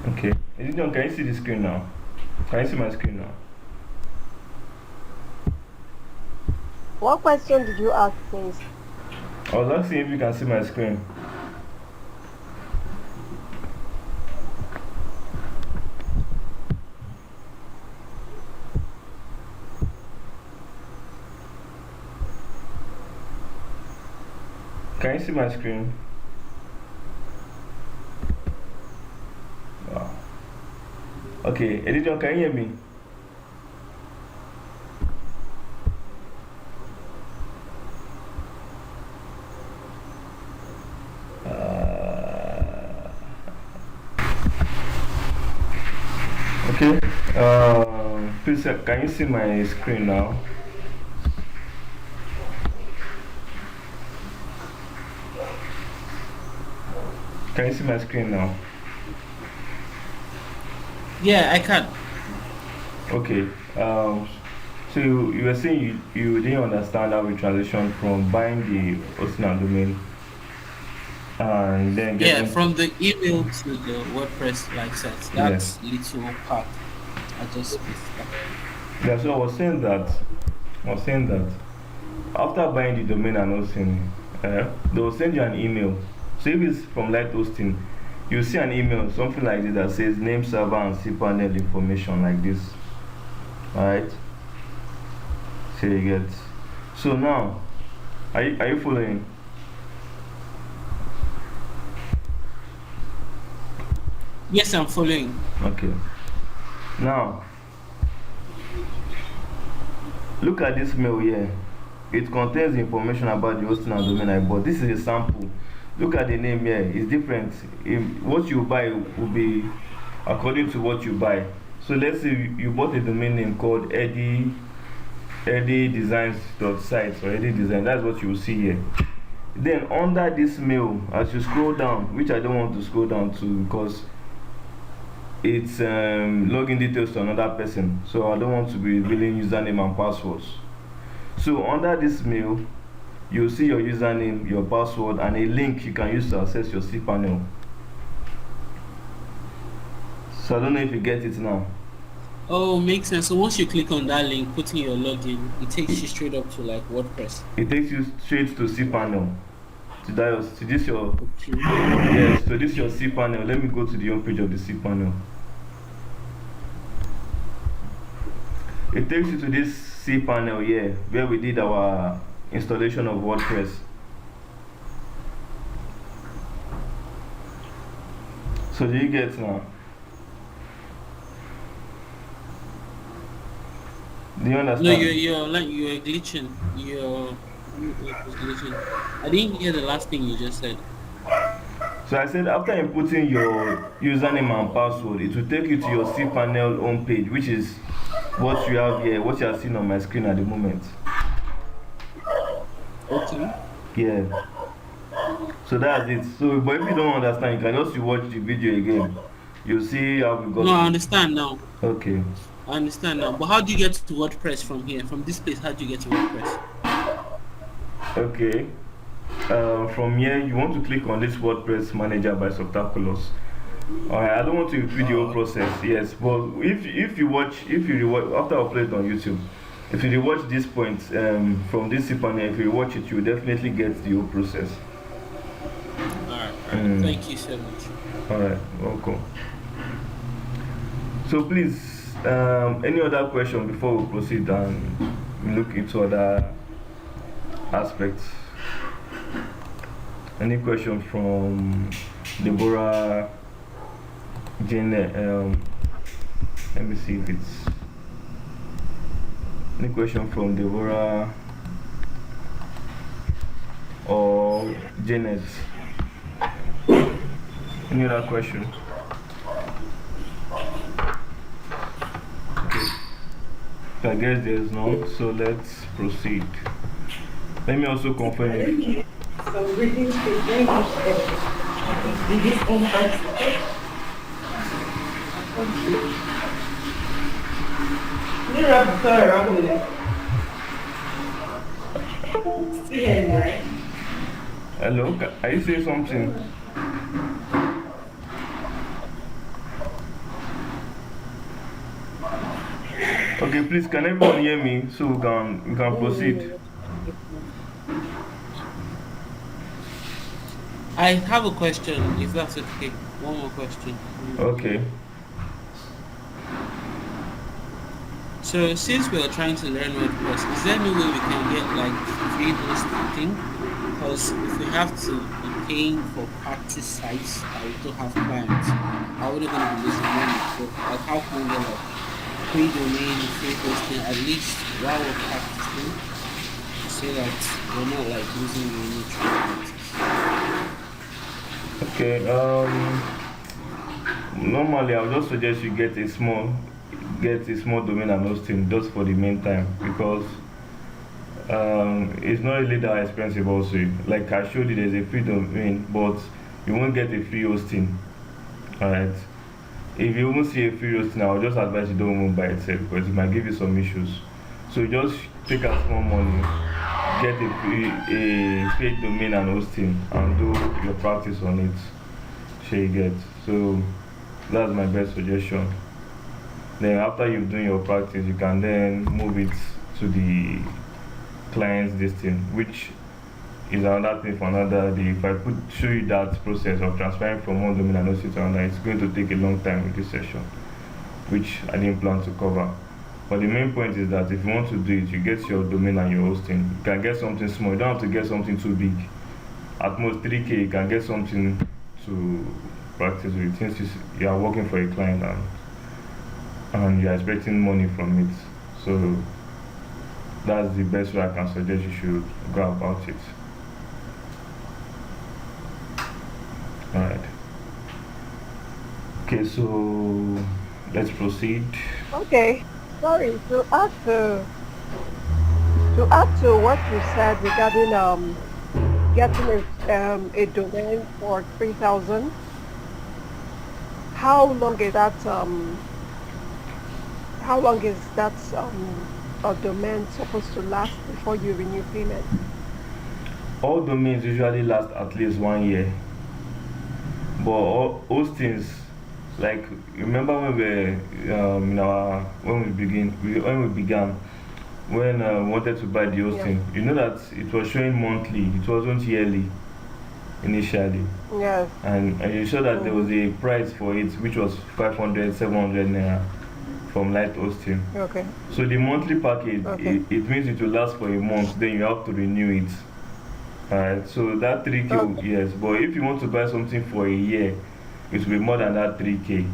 Okay. Can you see the screen now? Can you see my screen now? What question did you ask, please? I was asking if you can see my screen. Can you see my screen? Wow. Okay, editor, can you hear me? Uh, okay. Please, can you see my screen now? Can you see my screen now? Yeah, I can. Okay. So you were saying you didn't understand how we transition from buying the hosting and domain and then Yeah, getting from the email to the WordPress license. yes. That's little part. I just missed that. Yeah, so I was saying that after buying the domain and hosting, they will send you an email. So if it's from Light Hosting, you see an email, something like this that says name server and cPanel information like this. Alright? So you get. So now, are you following? Yes, I'm following. Okay. Now, look at this mail here. It contains information about the hosting and domain I bought. This is a sample. Look at the name here. It's different. What you buy will be according to what you buy. So let's say you bought a domain name called eddiedesigns.site or Eddie Design. That's what you will see here. Then under this mail, as you scroll down, which I don't want to scroll down to because it's login details to another person, so I don't want to be revealing username and passwords. So under this mail, you'll see your username, your password, and a link you can use to access your cPanel. So I don't know if you get it now. Oh, makes sense. So once you click on that link, put in your login, it takes you straight up to like WordPress. It takes you straight to cPanel. To this your Okay. yes, to this your cPanel. Let me go to the home page of the cPanel. It takes you to this cPanel here where we did our installation of WordPress. So do you get now? Do you understand? No, you're glitching. It was glitching. I didn't hear the last thing you just said. So I said after inputting your username and password, it will take you to your cPanel homepage, which is what you have here, what you are seeing on my screen at the moment. Okay. Yeah. So that's it. So, but if you don't understand, you can just watch the video again. You'll see how we got. No, I understand now. Okay. I understand now. But how do you get to WordPress from here? From this place, how do you get to WordPress? Okay. From here, you want to click on this WordPress Manager by Subtaculous. Alright, I don't want to repeat the whole process, yes, but if you rewatch after I upload it on YouTube, if you rewatch this point from this cPanel, if you rewatch it, you will definitely get the whole process. Alright. Thank you so much. Alright, welcome. So please, any other question before we proceed and look into other aspects? Any question from Deborah, Jane? Let me see if it's any question from Deborah or Janet. Any other question? Okay. So I guess there's none. So let's proceed. Let me also confirm it. So reading statement in this context. Hello, are you saying something? Okay, please, can everyone hear me so we can proceed? I have a question, if that's okay. One more question. Okay. So since we are trying to learn WordPress, is there any way we can get like free hosting? Because if we have to be paying for practice sites that we don't have clients, are we not going to be losing money? So like how can we get like free domain, free hosting at least while we're practicing, so that we're not like losing the initial practice? Okay. Normally, I would just suggest you get a small domain and hosting just for the meantime because it's not really that expensive. Also, like I showed you, there's a free domain, but you won't get a free hosting. Alright. If you won't see a free hosting, I would just advise you don't move by itself because it might give you some issues. So just take out small money, get a fake domain and hosting, and do your practice on it. Share you get. So that's my best suggestion. Then after you've done your practice, you can then move it to the client's this thing, which is another thing for another day. If I put show you that process of transferring from one domain and hosting to another, it's going to take a long time in this session, which I didn't plan to cover. But the main point is that if you want to do it, you get your domain and your hosting. You can get something small. You don't have to get something too big. At most 3K, you can get something to practice with since you are working for a client and you're expecting money from it. So that's the best way I can suggest you should go about it. Alright. Okay, so let's proceed. Okay. Sorry, to what you said regarding getting a domain for 3,000, how long is that a domain supposed to last before you renew payment? All domains usually last at least 1 year, but all hostings, like remember when we began when we wanted to buy the hosting, you know that it was showing monthly, it wasn't yearly initially. Yes. And you saw that there was a price for it which was 500, 700 naira from light hosting. Okay. So the monthly package, Okay. it means it will last for a month, then you have to renew it. Alright, so that 3K, Okay. yes, but if you want to buy something for a year, it will be more than that 3K.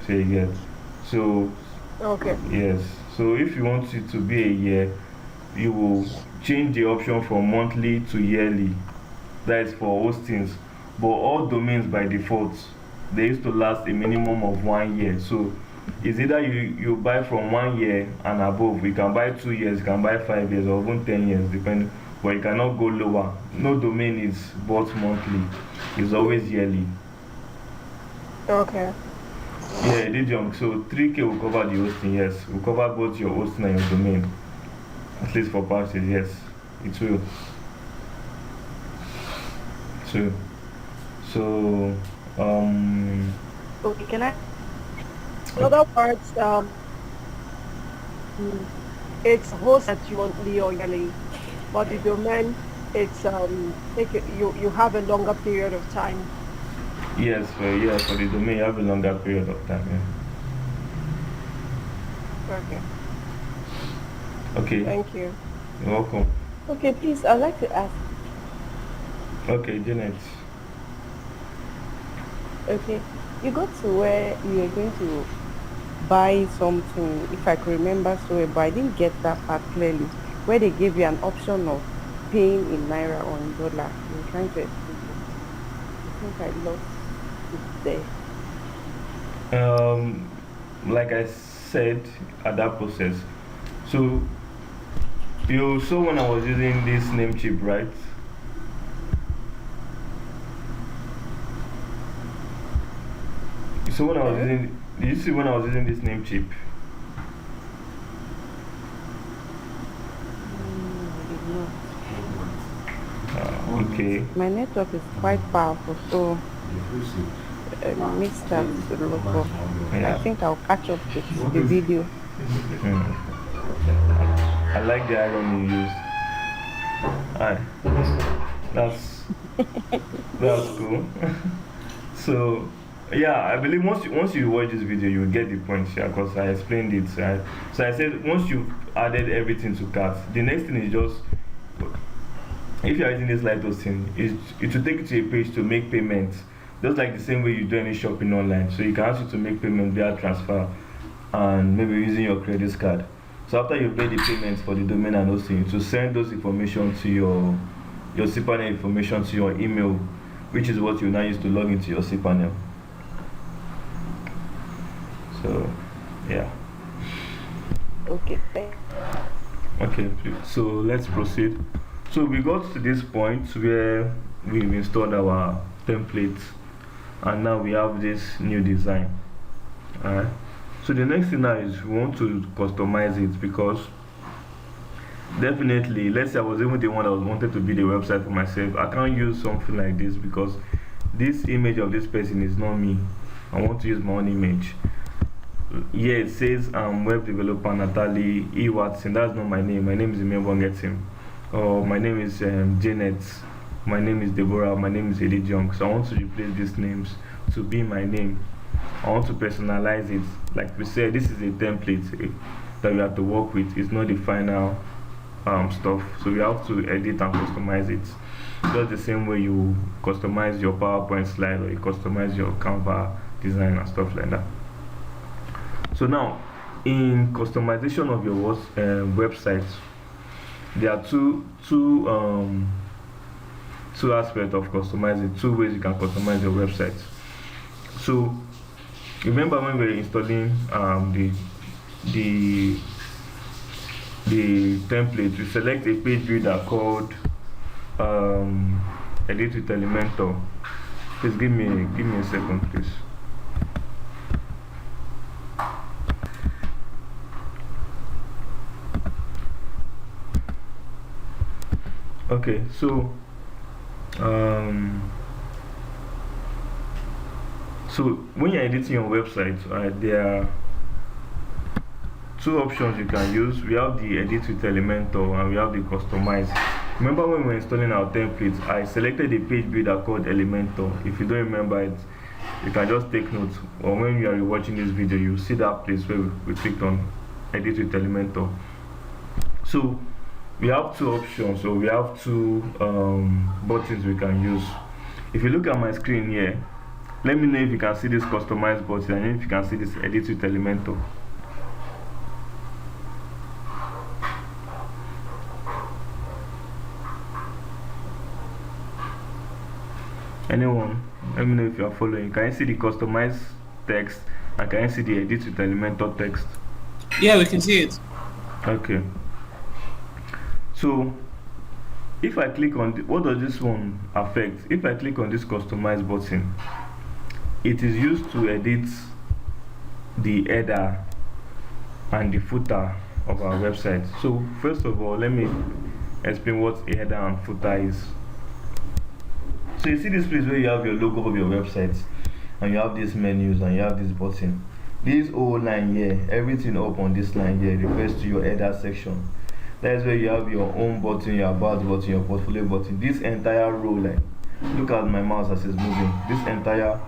So you get. So Okay. yes, so if you want it to be a year, you will change the option from monthly to yearly. That is for hostings. But all domains by default, they used to last a minimum of 1 year. So it's either you buy from 1 year and above. You can buy 2 years, you can buy 5 years, or even 10 years, depending. But you cannot go lower. No domain is bought monthly. It's always yearly. Okay. Yeah, it is young. So 3K will cover the hosting, yes. Will cover both your hosting and your domain. At least for parties, yes. It will. So Okay, can I? In other words, it's host that you monthly or yearly, but the domain, it's you have a longer period of time. yes, for the domain you have a longer period of time, Okay. yeah. Okay, Thank you. you're welcome. Okay, please, I'd like to ask. Okay, Janet. Okay, you got to where you were going to buy something, if I could remember so well, but I didn't get that part clearly, where they gave you an option of paying in naira or in dollar. You were trying to explain it. I think I lost it there. Like I said at that process, so you saw when I was using this name chip, right? You saw when I was using, did you see when I was using this name chip? I did not. Okay. My network is quite powerful, so missed that a lot, but I Yeah. think I'll catch up with the video. Hmm. I like the iron you used. Alright. That's cool. So Yeah, I believe once you watch this video, you will get the point. Yeah, because I explained it. Right? So I said once you've added everything to cart, the next thing is just, if you are using this light thing, it will take you to a page to make payments, just like the same way you do any shopping online. So you can ask you to make payment via transfer, and maybe using your credit card. So after you pay the payments for the domain and those things, to send those information to your cPanel information to your email, which is what you now use to log into your cPanel. So yeah. Okay, thank Okay, so let's proceed. So we got to this point where we've installed our templates, and now we have this new design. Alright. So the next thing now is we want to customize it, because definitely, let's say I was even the one that was wanted to build a website for myself. I can't use something like this because this image of this person is not me. I want to use my own image. Yeah, it says web developer Natalie E. Watson. That's not my name. My name is Emil Bongetim. Or my name is Janet. My name is Deborah. My name is Edith Young. So I want to replace these names to be my name. I want to personalize it. Like we said, this is a template that we have to work with. It's not the final stuff. So we have to edit and customize it. Just the same way you customize your PowerPoint slide, or you customize your Canva design and stuff like that. So now, in customization of your website, there are two aspects of customizing, two ways you can customize your website. So remember when we were installing the template, we select a page builder called Edit with Elementor. Please give me a second, please. Okay, so when you're editing your website, there are two options you can use. We have the Edit with Elementor and we have the Customize. Remember when we were installing our templates, I selected a page builder called Elementor. If you don't remember it, you can just take notes, or when you are watching this video, you see that place where we clicked on Edit with Elementor. So we have two options, so we have two buttons we can use. If you look at my screen here, let me know if you can see this Customize button and if you can see this Edit with Elementor. Anyone? Let me know if you are following. Can you see the Customize text, and can you see the Edit with Elementor text? Yeah, we can see it. Okay. So if I click on what does this one affect? If I click on this Customize button, it is used to edit the header and the footer of our website. So first of all, let me explain what a header and footer is. So you see this place where you have your logo of your website, and you have these menus, and you have this button. This whole line here, everything up on this line here refers to your header section. That's where you have your home button, your about button, your portfolio button. This entire row line, look at my mouse as it's moving. This entire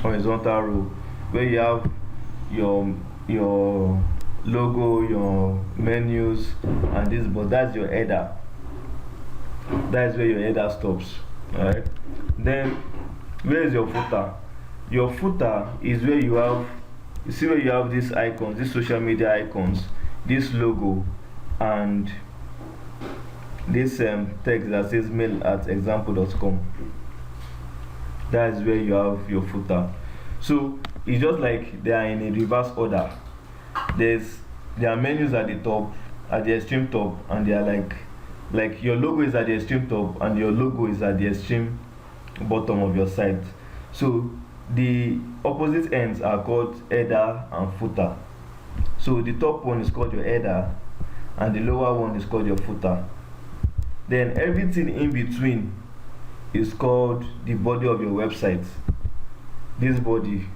horizontal row, where you have your logo, your menus, and this, but that's your header. That's where your header stops. Alright. Then where is your footer? Your footer is where you have, you see where you have these icons, these social media icons, this logo, and this text that says mail@example.com. That is where you have your footer. So it's just like they are in a reverse order. There are menus at the top, at the extreme top, and they are like your logo is at the extreme top and your logo is at the extreme bottom of your site. So the opposite ends are called header and footer. So the top one is called your header and the lower one is called your footer. Then everything in between is called the body of your website. This body.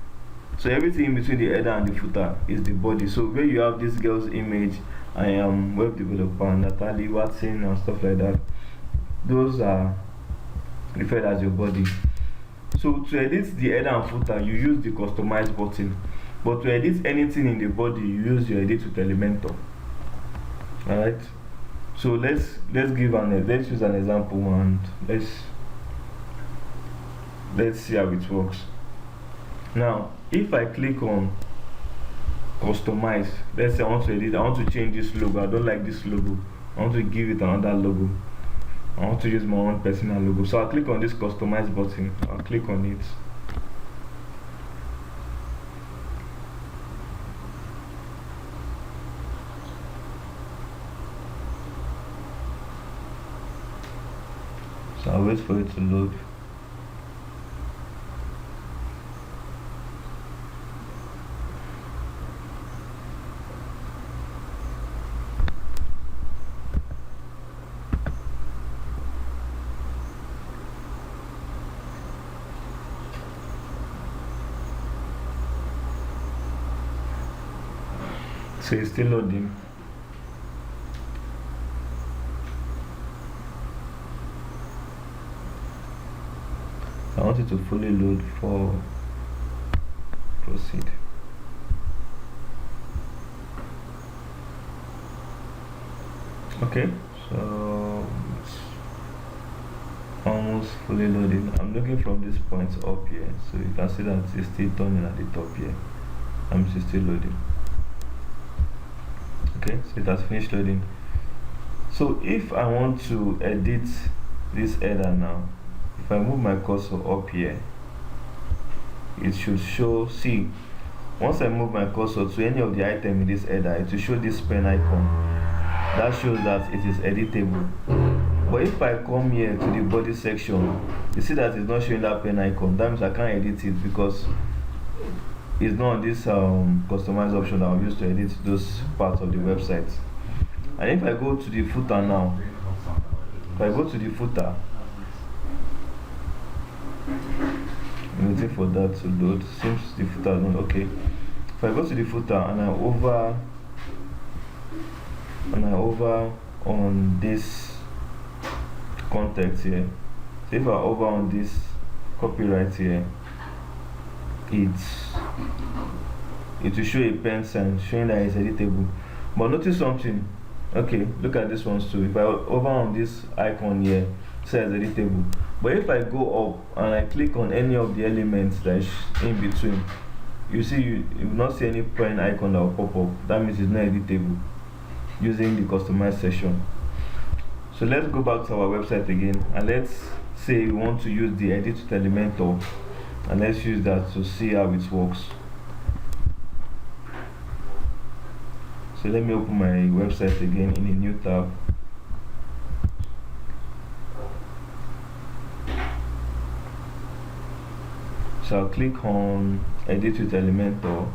So everything in between the header and the footer is the body. So where you have this girl's image, I am web developer Natalie Watson and stuff like that, those are referred as your body. So to edit the header and footer, you use the customize button. But to edit anything in the body, you use your edit with Elementor. Alright. So let's use an example and let's see how it works. Now, if I click on customize, let's say I want to change this logo. I don't like this logo. I want to give it another logo. I want to use my own personal logo. So I'll click on this customize button. I'll click on it. So I'll wait for it to load. So it's still loading. I want it to fully load for proceed. Okay, so it's almost fully loading. I'm looking from this point up here, so you can see that it's still turning at the top here. I'm still loading. Okay, so it has finished loading. So if I want to edit this header now, if I move my cursor up here, it should show, see, once I move my cursor to any of the item in this header, it will show this pen icon. That shows that it is editable. But if I come here to the body section, you see that it's not showing that pen icon. That means I can't edit it because it's not on this customize option that I'll use to edit those parts of the website. And if I go to the footer now, if I go to the footer, I'm waiting for that to load. Seems the footer is not okay. If I go to the footer and I over on this context here, so if I over on this copyright here, it will show a pen sign showing that it's editable. But notice something. Okay, look at this one too. If I over on this icon here, it says editable. But if I go up and I click on any of the elements that is in between, you see you will not see any pen icon that will pop up. That means it's not editable using the customize section. So let's go back to our website again and let's say we want to use the edit with Elementor, and let's use that to see how it works. So let me open my website again in a new tab. So I'll click on edit with Elementor.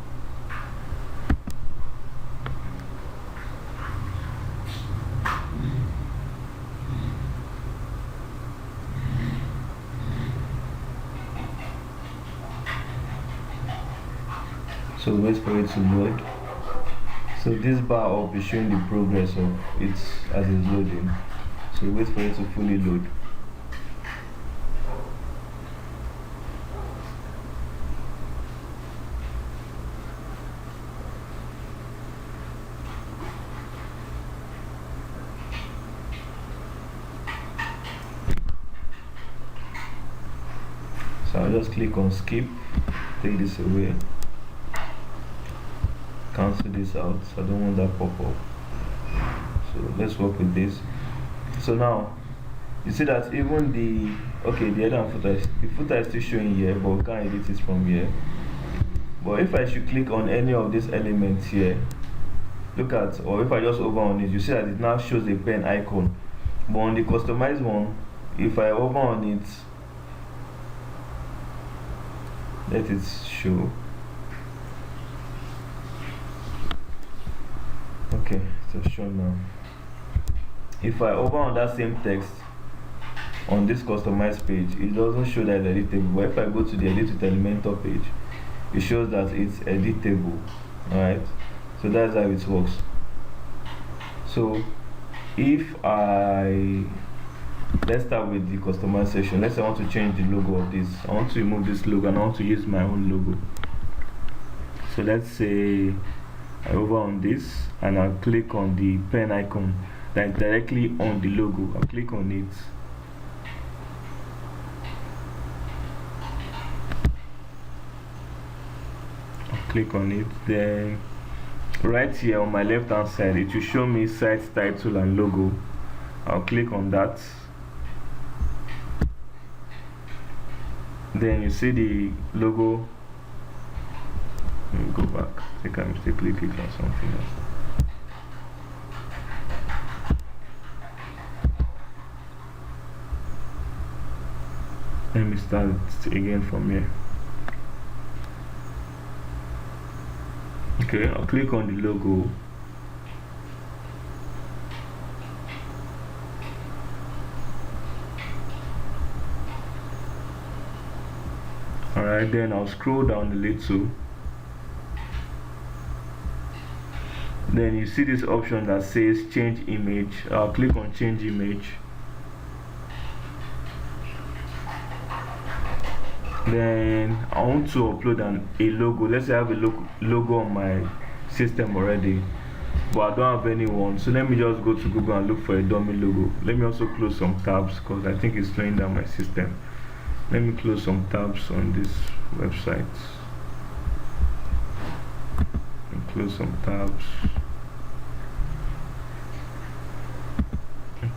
So wait for it to load. So this bar up is showing the progress of it as it's loading. So wait for it to fully load. So I'll just click on skip, take this away, cancel this out, so I don't want that pop up. So let's work with this. So now you see that even the header and footer, the footer is still showing here, but we can't edit it from here. But if I should click on any of these elements here, look at, or if I just over on it, you see that it now shows a pen icon. But on the customized one, if I over on it, let it show. Okay, it's shown now. If I over on that same text on this customized page, it doesn't show that it's editable. But if I go to the edit with Elementor page, it shows that it's editable. Alright, so that's how it works. So if I let's start with the customization. Let's say I want to change the logo of this. I want to remove this logo and I want to use my own logo. So let's say I over on this and I'll click on the pen icon that's directly on the logo. I'll click on it. Click on it, then right here on my left hand side it will show me site title and logo. I'll click on that. Then you see the logo. Let me go back. I think I mistakenly clicked on something else. Let me start again from here. Okay, I'll click on the logo. Alright, then I'll scroll down a little. Then you see this option that says change image. I'll click on change image. Then I want to upload a logo. Let's say I have a logo on my system already, but I don't have anyone. So let me just go to Google and look for a dummy logo. Let me also close some tabs because I think it's slowing down my system. Let me close some tabs on this website and close some tabs.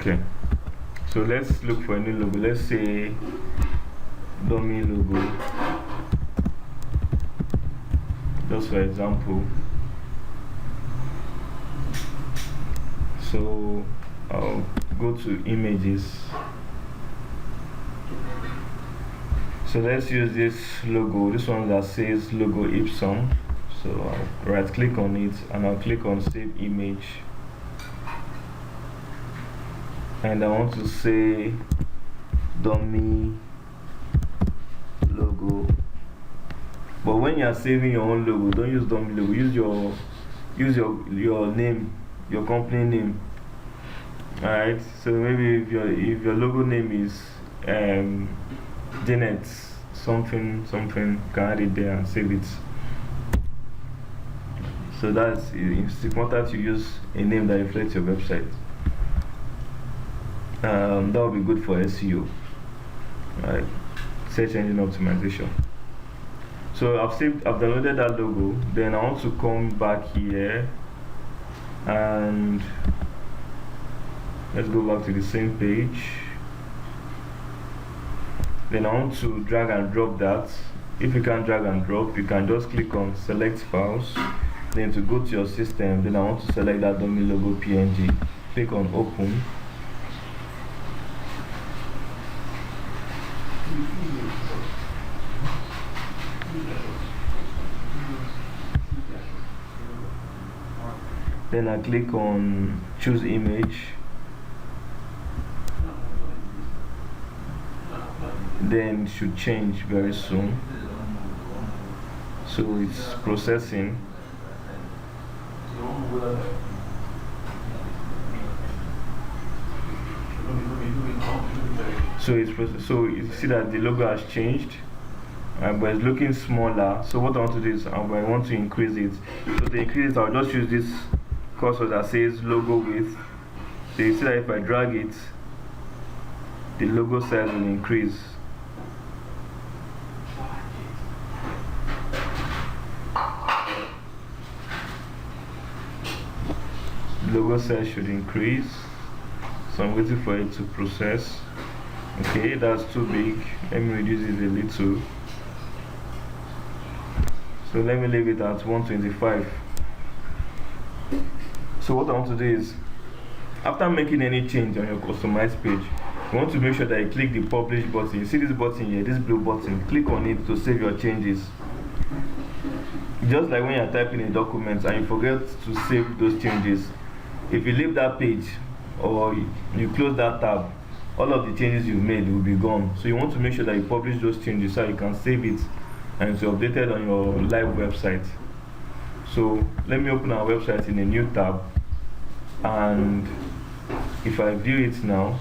Okay, so let's look for a new logo. Let's say dummy logo, just for example. So I'll go to images. So let's use this logo, this one that says logo Ipsum. So I'll right click on it and I'll click on save image, and I want to say dummy logo. But when you are saving your own logo, don't use dummy logo. Use your name, your company name. Alright, so maybe if your logo name is Janet something, you can add it there and save it. So it's important to use a name that reflects your website. That will be good for SEO, right? Search engine optimization. So I've downloaded that logo. Then I want to come back here and let's go back to the same page. Then I want to drag and drop that. If you can't drag and drop, you can just click on select files. Then to go to your system, then I want to select that dummy logo PNG. Click on open. Then I click on choose image. Then it should change very soon. So it's processing. So you see that the logo has changed, but it's looking smaller. So what I want to do is I want to increase it. So to increase it, I'll just use this cursor that says logo width. So you see that if I drag it, the logo size will increase. Logo size should increase, so I'm waiting for it to process. Okay, that's too big. Let me reduce it a little. So let me leave it at 125. So what I want to do is, after making any change on your customized page, you want to make sure that you click the publish button. You see this button here, this blue button. Click on it to save your changes. Just like when you're typing a document and you forget to save those changes, if you leave that page or you close that tab, all of the changes you've made will be gone. So you want to make sure that you publish those changes so you can save it and it's updated on your live website. So let me open our website in a new tab, and if I view it now,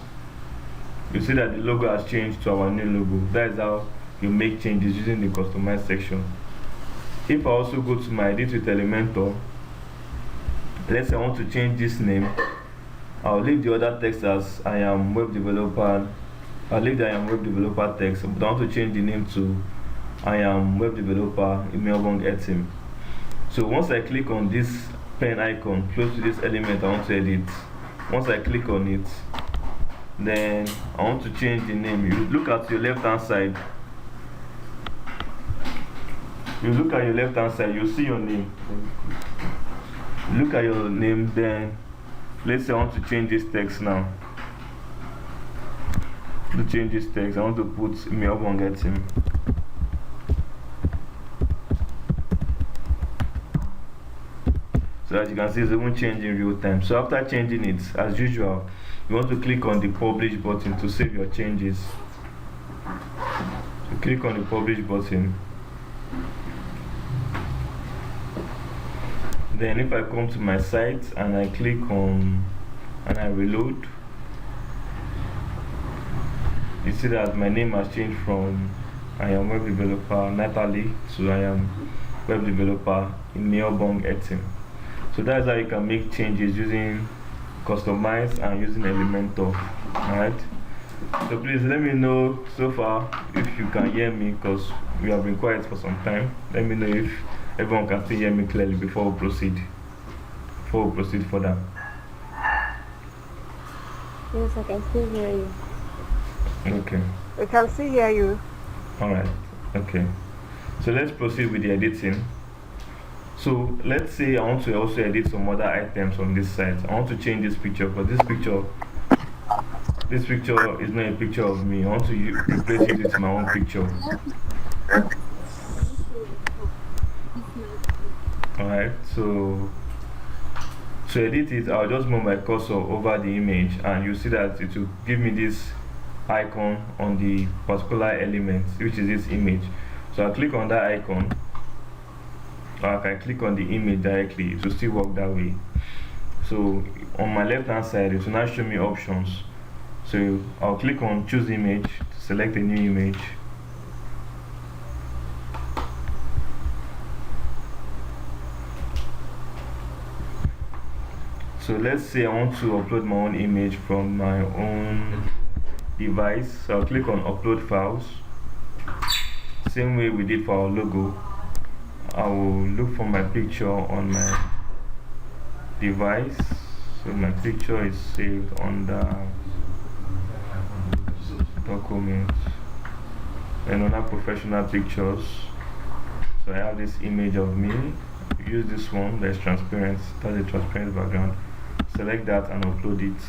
You see that the logo has changed to our new logo. That is how you make changes using the customize section. If I also go to my edit with Elementor, let's say I want to change this name, I'll leave the other text as I am web developer. I'll leave the I am web developer text, but I want to change the name to I am web developer Imeobong Etim. So once I click on this pen icon close to this element I want to edit, once I click on it, then I want to change the name. You look at your left hand side. You see your name. Look at your name, then let's say I want to change this text now. To change this text, I want to put Imeobong Etim. So as you can see, it's even changing in real time. So after changing it, as usual, you want to click on the publish button to save your changes. So click on the publish button. Then if I come to my site and I click on and I reload, you see that my name has changed from I am web developer Natalie to I am web developer Imeobong Etim. So that's how you can make changes using customize and using Elementor. Alright, so please let me know so far if you can hear me, because we have been quiet for some time. Let me know if everyone can still hear me clearly before we proceed further. Yes, I can still hear you. Okay, We can still hear you. alright, okay, so let's proceed with the editing. So let's say I want to also edit some other items on this site. I want to change this picture, but this picture is not a picture of me. I want to replace it with my own picture. Alright, so to edit it, I'll just move my cursor over the image and you see that it will give me this icon on the particular element, which is this image. So I'll click on that icon, or I can click on the image directly. It will still work that way. So on my left hand side, it will now show me options. So I'll click on choose image to select a new image. So let's say I want to upload my own image from my own device. So I'll click on upload files. Same way we did for our logo. I will look for my picture on my device. So my picture is saved under documents and under professional pictures. So I have this image of me. Use this one that's transparent. That's a transparent background. Select that and upload it.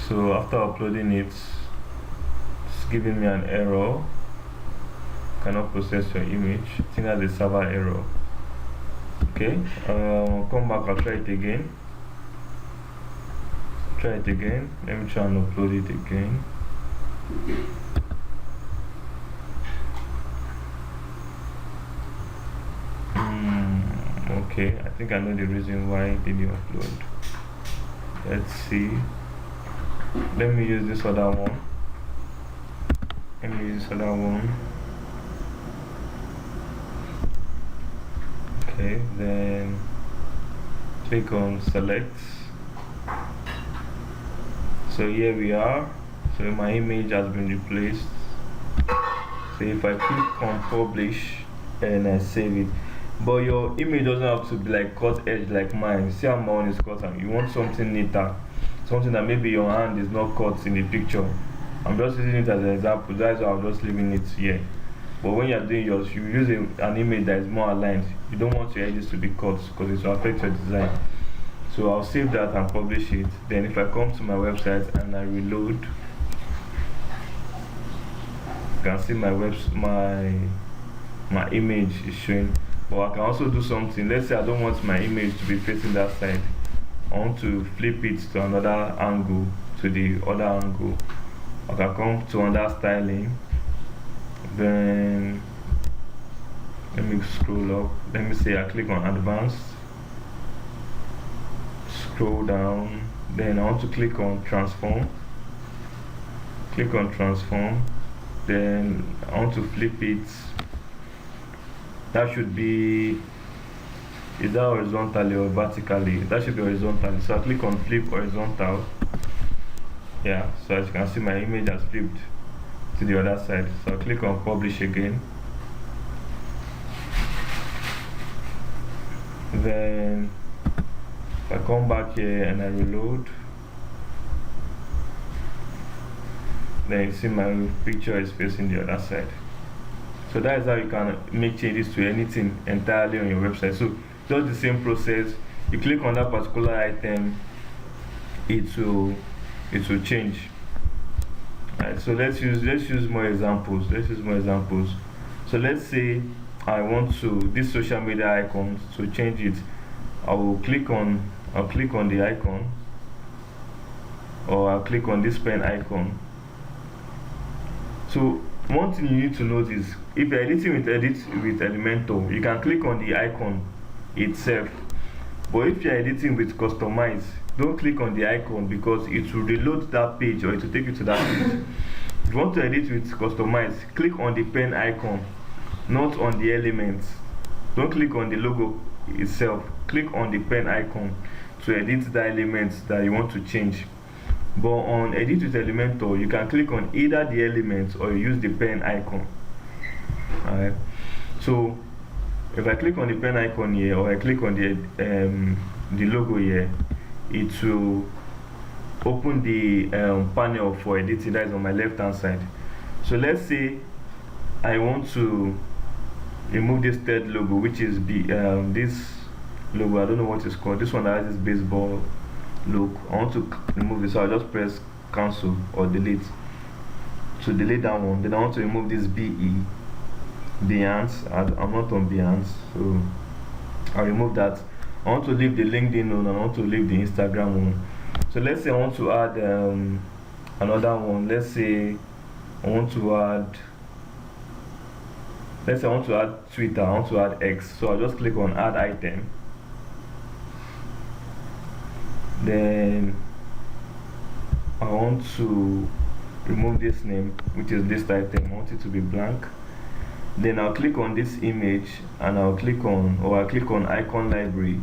So after uploading it, it's giving me an error. Cannot process your image. I think that's a server error. Okay, come back. I'll try it again. Let me try and upload it again. Okay, I think I know the reason why it didn't upload. Let's see. Let me use this other one. Okay, then click on select. So here we are. So my image has been replaced. So if I click on publish and I save it, but your image doesn't have to be like cut edge like mine. See how my one is cut, and you want something neater, something that maybe your hand is not cut in the picture. I'm just using it as an example. That's why I'm just leaving it here. But when you're doing yours, you use an image that is more aligned. You don't want your edges to be cut because it will affect your design. So I'll save that and publish it. Then if I come to my website and I reload, you can see my image is showing. But I can also do something. Let's say I don't want my image to be facing that side. I want to flip it to another angle, to the other angle. I can come to under styling. Then let me scroll up. Let me say I click on advanced. scroll down, then I want to click on transform. Click on transform, then I want to flip it. That should be either horizontally or vertically. That should be horizontally. So I click on flip horizontal. Yeah, so as you can see, my image has flipped to the other side. So I click on publish again. Then if I come back here and I reload, then you see my picture is facing the other side. So that is how you can make changes to anything entirely on your website. So just the same process. You click on that particular item, it will change. Alright, so let's use more examples. So let's say I want to this social media icon, to change it, I'll click on the icon, or I'll click on this pen icon. So one thing you need to note is, if you're editing with Elementor, you can click on the icon itself. But if you're editing with Customize, don't click on the icon, because it will reload that page, or it will take you to that page. If you want to edit with Customize, click on the pen icon, not on the elements. Don't click on the logo itself. Click on the pen icon to edit the elements that you want to change. But on edit with Elementor, you can click on either the elements or you use the pen icon. Alright, so if I click on the pen icon here, or I click on the logo here, it will open the panel for editing that is on my left hand side. So let's say I want to remove this third logo, which is this logo. I don't know what it's called. This one that has this baseball look. I want to remove this, so I'll just press cancel or delete to delete that one. Then I want to remove this Behance. I'm not on Behance, so I'll remove that. I want to leave the LinkedIn one, and I want to leave the Instagram one. So let's say I want to add another one. Let's say I want to add Twitter, I want to add X. So I'll just click on add item. Then I want to remove this name, which is this item. I want it to be blank. Then I'll click on this image, and I'll click on icon library.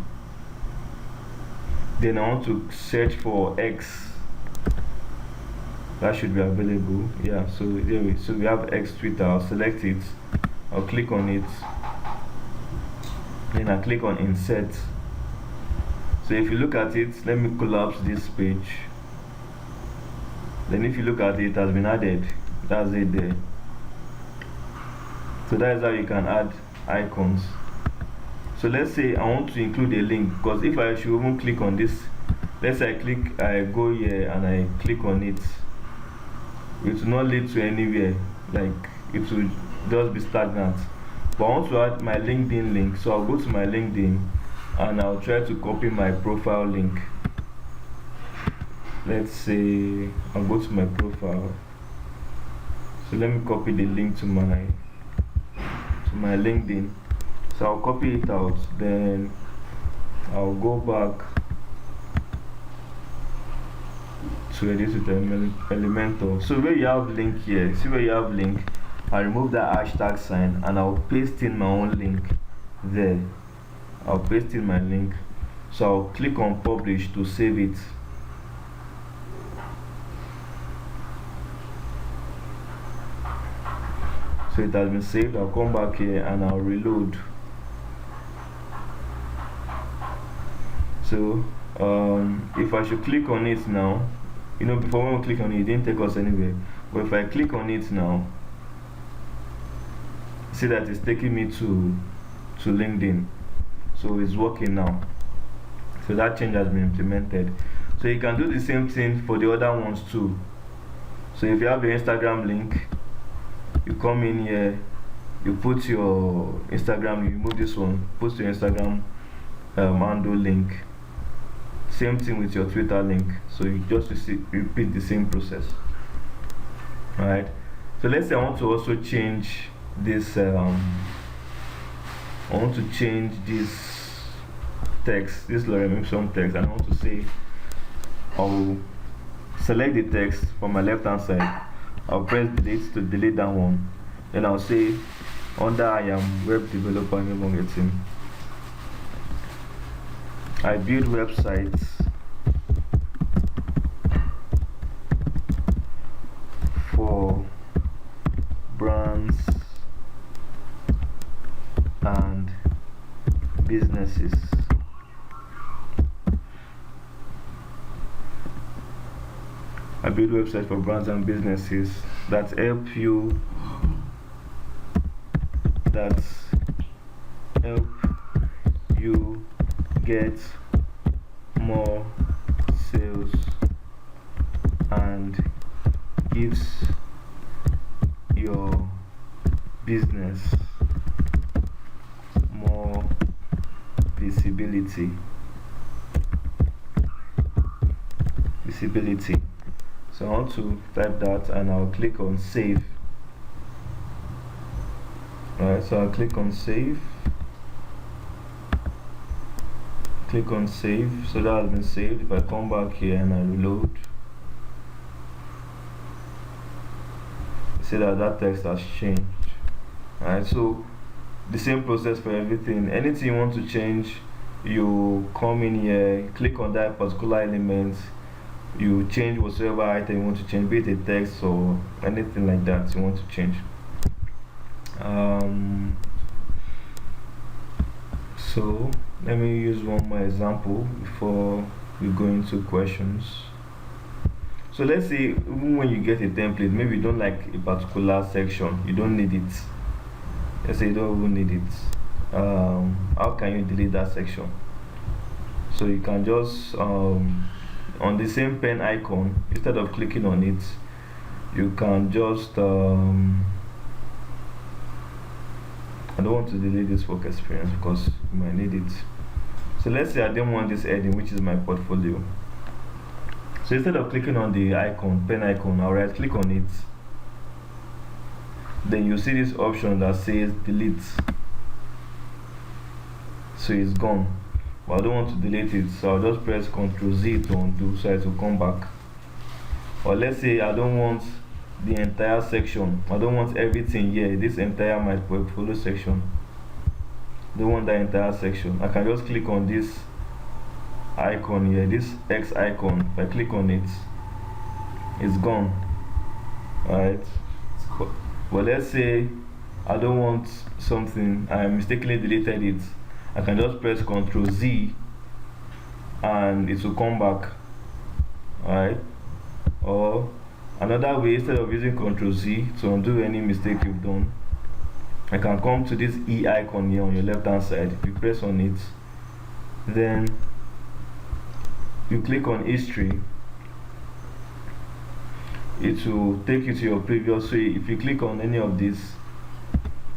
Then I want to search for X. That should be available. Yeah, so we have X Twitter. I'll select it, I'll click on it, then I click on insert. So if you look at it, let me collapse this page. Then if you look at it, it has been added. That's it there. So that is how you can add icons. So let's say I want to include a link, because if I should even click on this, let's say I go here and I click on it, it will not lead to anywhere, like it will just be stagnant. But I want to add my LinkedIn link, so I'll go to my LinkedIn and I'll try to copy my profile link. Let's say I'll go to my profile. So let me copy the link to my LinkedIn. So I'll copy it out, then I'll go back to edit with Elementor. So where you have link here, see where you have link, I'll remove that hashtag sign and I'll paste in my own link there. I'll paste in my link. So I'll click on publish to save it. So it has been saved. I'll come back here and I'll reload. So if I should click on it now, before when we click on it, it didn't take us anywhere. But if I click on it now, see that it's taking me to LinkedIn. So it's working now. So that change has been implemented. So you can do the same thing for the other ones too. So if you have the Instagram link, you come in here, you put your Instagram, you remove this one, put your Instagram handle link. Same thing with your Twitter link. So you just repeat the same process. Alright. So let's say I want to also change this text, this lorem ipsum text, and I want to say, I'll select the text from my left hand side. I'll press delete to delete that one. Then I'll say under I am web developer team. I build websites for brands and businesses. I build websites for brands and businesses that help you get more sales and gives your business more visibility. So I want to type that, and I'll click on save. Alright, so I'll click on save. Click on save. So that has been saved. If I come back here and I reload, you see that text has changed. Alright, so the same process for everything. Anything you want to change, you come in here, click on that particular element, you change whatsoever item you want to change, be it a text or anything like that you want to change. So let me use one more example before we go into questions. So let's say even when you get a template, maybe you don't like a particular section, you don't need it. Let's say you don't even need it. How can you delete that section? So you can just on the same pen icon, instead of clicking on it, you can just I don't want to delete this work experience because you might need it. So let's say I didn't want this heading, which is my portfolio. So instead of clicking on the icon, pen icon, I'll right click on it. Then you see this option that says delete. So it's gone. But I don't want to delete it, so I'll just press Ctrl Z to undo so it will come back. Or let's say I don't want the entire section, I don't want everything here, this entire my portfolio section, don't want that entire section. I can just click on this icon here, this X icon. If I click on it, it's gone. Alright, but let's say I don't want something, I mistakenly deleted it, I can just press Ctrl Z and it will come back. Alright, or another way, instead of using Ctrl Z to undo any mistake you've done, I can come to this E icon here on your left hand side. If you press on it, then you click on history, it will take you to your previous. So if you click on any of this,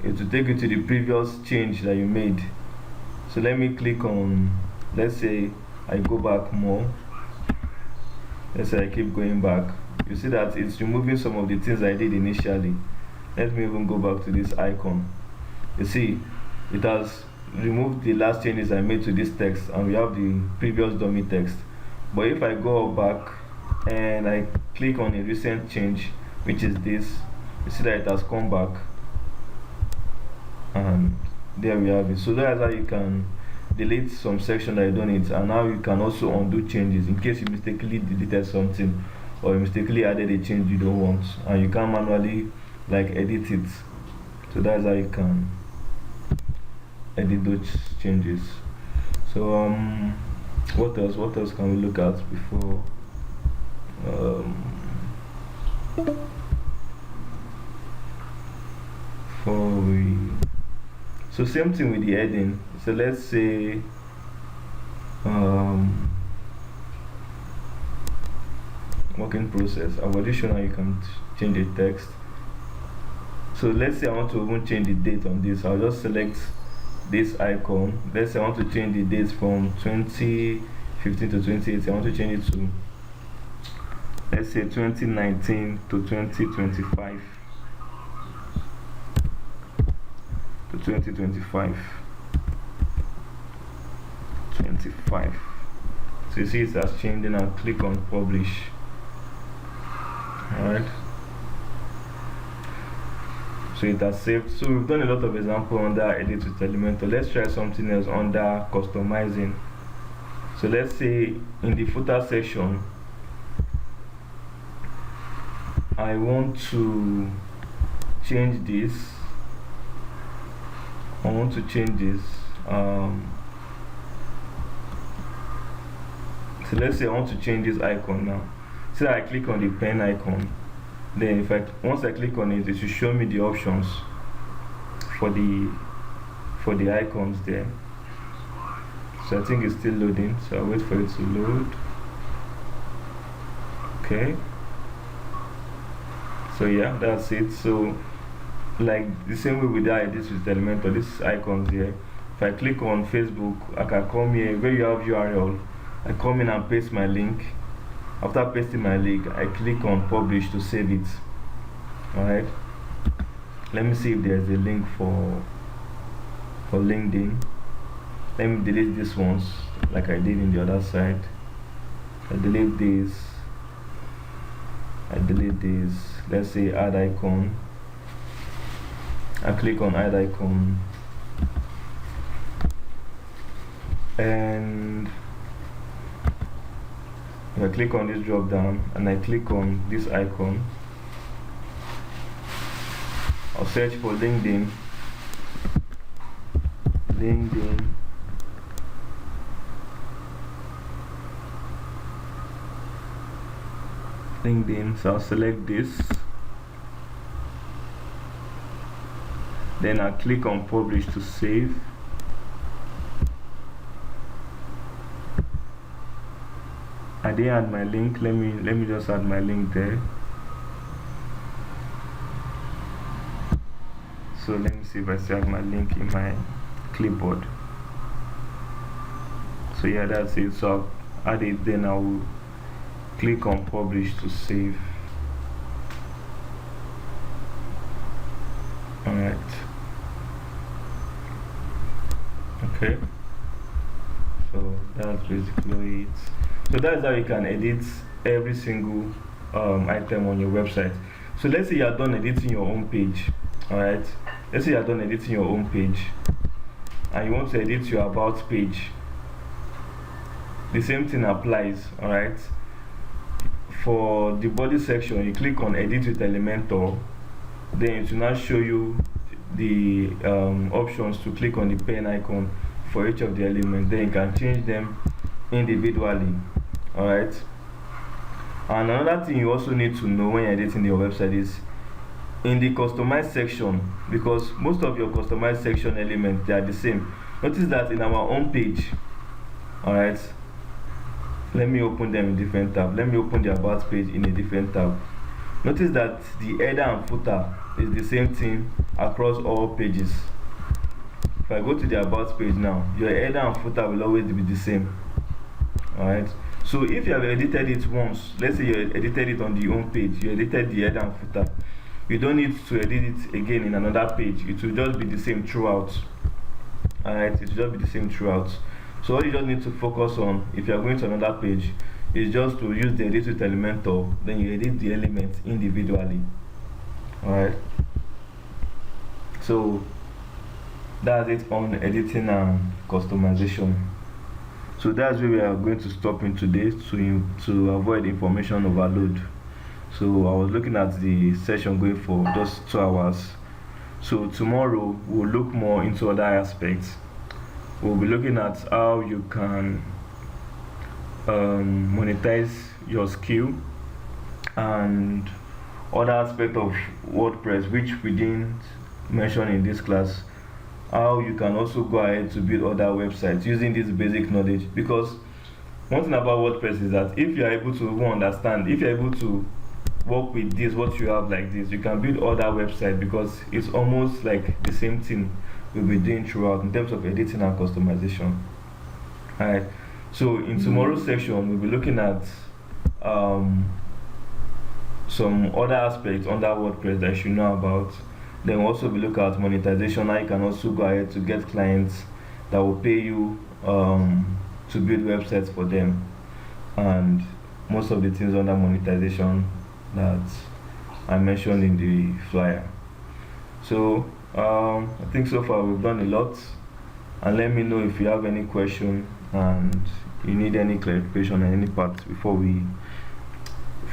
it will take you to the previous change that you made. So let me click on, let's say I go back more, let's say I keep going back, you see that it's removing some of the things I did initially. Let me even go back to this icon. You see it has removed the last changes I made to this text, and we have the previous dummy text. But if I go back and I click on a recent change, which is this, you see that it has come back, and there we have it. So that's how you can delete some section that you don't need, and now you can also undo changes in case you mistakenly deleted something or you mistakenly added a change you don't want, and you can manually like edit it. So that's how you can edit those changes. So what else can we look at before so same thing with the heading. So let's say working process. I've already shown how you can change the text. So let's say I want to even change the date on this. I'll just select this icon. Let's say I want to change the dates from 2015 to 2018. I want to change it to, let's say, 2019 to 2025. To 2025. 25. So you see it has changed, then I'll click on publish. Alright, so it has saved. So we've done a lot of examples under edit with Elementor. Let's try something else under customizing. So let's say in the footer section I want to change this. I want to change this. So let's say I want to change this icon now. So I click on the pen icon. Then in fact, once I click on it, it will show me the options for the icons there. So I think it's still loading, so I'll wait for it to load. Okay. So yeah, that's it. So like the same way with that, this with Elementor, these icons here. If I click on Facebook, I can come here where you have URL. I come in and paste my link. After pasting my link, I click on publish to save it. Alright. Let me see if there's a link for LinkedIn. Let me delete these ones like I did in the other side. I delete this. I delete this. Let's say add icon. I click on add icon. And if I click on this drop down and I click on this icon, I'll search for LinkedIn. LinkedIn, so I'll select this. Then I'll click on publish to save. I didn't add my link. Let me just add my link there. So let me see if I still have my link in my clipboard. So yeah, that's it. So I'll add it, then I will click on publish to save. Alright. Okay. So that's basically it. So that's how you can edit every single item on your website. So let's say you are done editing your own page. Alright. Let's say you are done editing your own page and you want to edit your about page. The same thing applies. Alright. For the body section, you click on edit with Elementor. Then it will now show you the options to click on the pen icon for each of the elements. Then you can change them individually. Alright. And another thing you also need to know when you're editing your website is in the customize section, because most of your customized section elements, they are the same. Notice that in our own page, alright, let me open them in different tab. Let me open the about page in a different tab. Notice that the header and footer is the same thing across all pages. If I go to the about page now, your header and footer will always be the same. Alright. So if you have edited it once, let's say you edited it on the home page, you edited the header and footer, you don't need to edit it again in another page. It will just be the same throughout. Alright, it will just be the same throughout. So all you just need to focus on, if you are going to another page, is just to use the edit with Elementor. Then you edit the elements individually. Alright. So that's it on editing and customization. So that's where we are going to stop in today to avoid information overload. So I was looking at the session going for just 2 hours. So tomorrow we'll look more into other aspects. We'll be looking at how you can monetize your skill and other aspect of WordPress which we didn't mention in this class. How you can also go ahead to build other websites using this basic knowledge, because one thing about WordPress is that if you are able to understand, if you're able to work with this, what you have like this, you can build other websites, because it's almost like the same thing we'll be doing throughout in terms of editing and customization. Alright, so in tomorrow's section we'll be looking at some other aspects under WordPress that you should know about. Then we'll also be looking at monetization. How you can also go ahead to get clients that will pay you to build websites for them, and most of the things under monetization that I mentioned in the flyer. So I think so far we've done a lot, and let me know if you have any question and you need any clarification on any part before we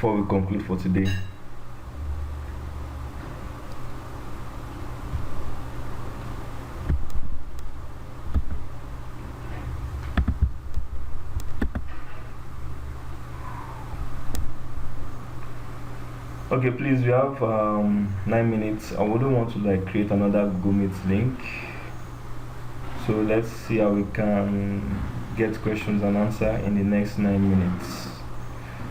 conclude for today. Okay, please, we have 9 minutes. I wouldn't want to like create another Google Meet link. So let's see how we can get questions and answer in the next 9 minutes.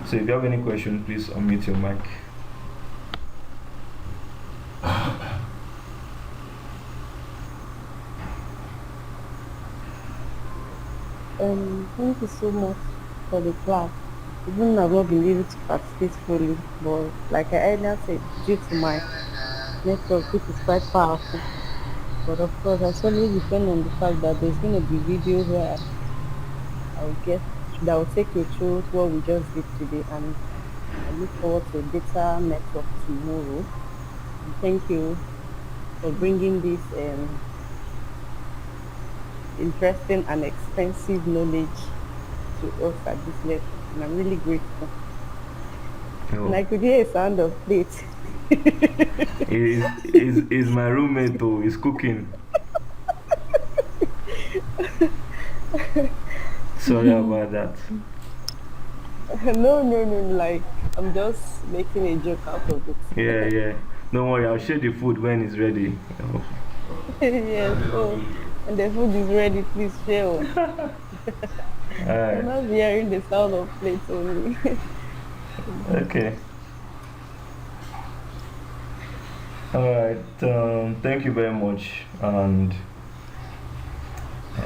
So if you have any question, please unmute your mic. Thank you so much for the class. Even I've not been able to participate fully, but like I earlier said, due to my network, which is quite powerful. But of course, I solely depend on the fact that there's going to be videos where I'll get that will take you through what we just did today, and I look forward to a better network tomorrow. And thank you for bringing this interesting and expensive knowledge to us at this level, and I'm really grateful. And I Oh, could hear a sound of plate. is my roommate though? Is cooking. Sorry about that. No, no, no, like I'm just making a joke out of Yeah, it. yeah. Don't worry, I'll share the food when it's ready. Oh, Yes, so when the food is ready, please share. Oh. I'm alright. not hearing the sound of plates only. Okay. Alright. Thank you very much. And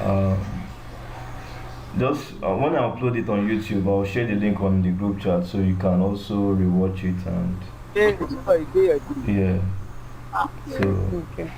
um, just when I upload it on YouTube, I'll share the link on the group chat so you can also rewatch it. And Yeah, sorry, yeah, yeah, so Okay.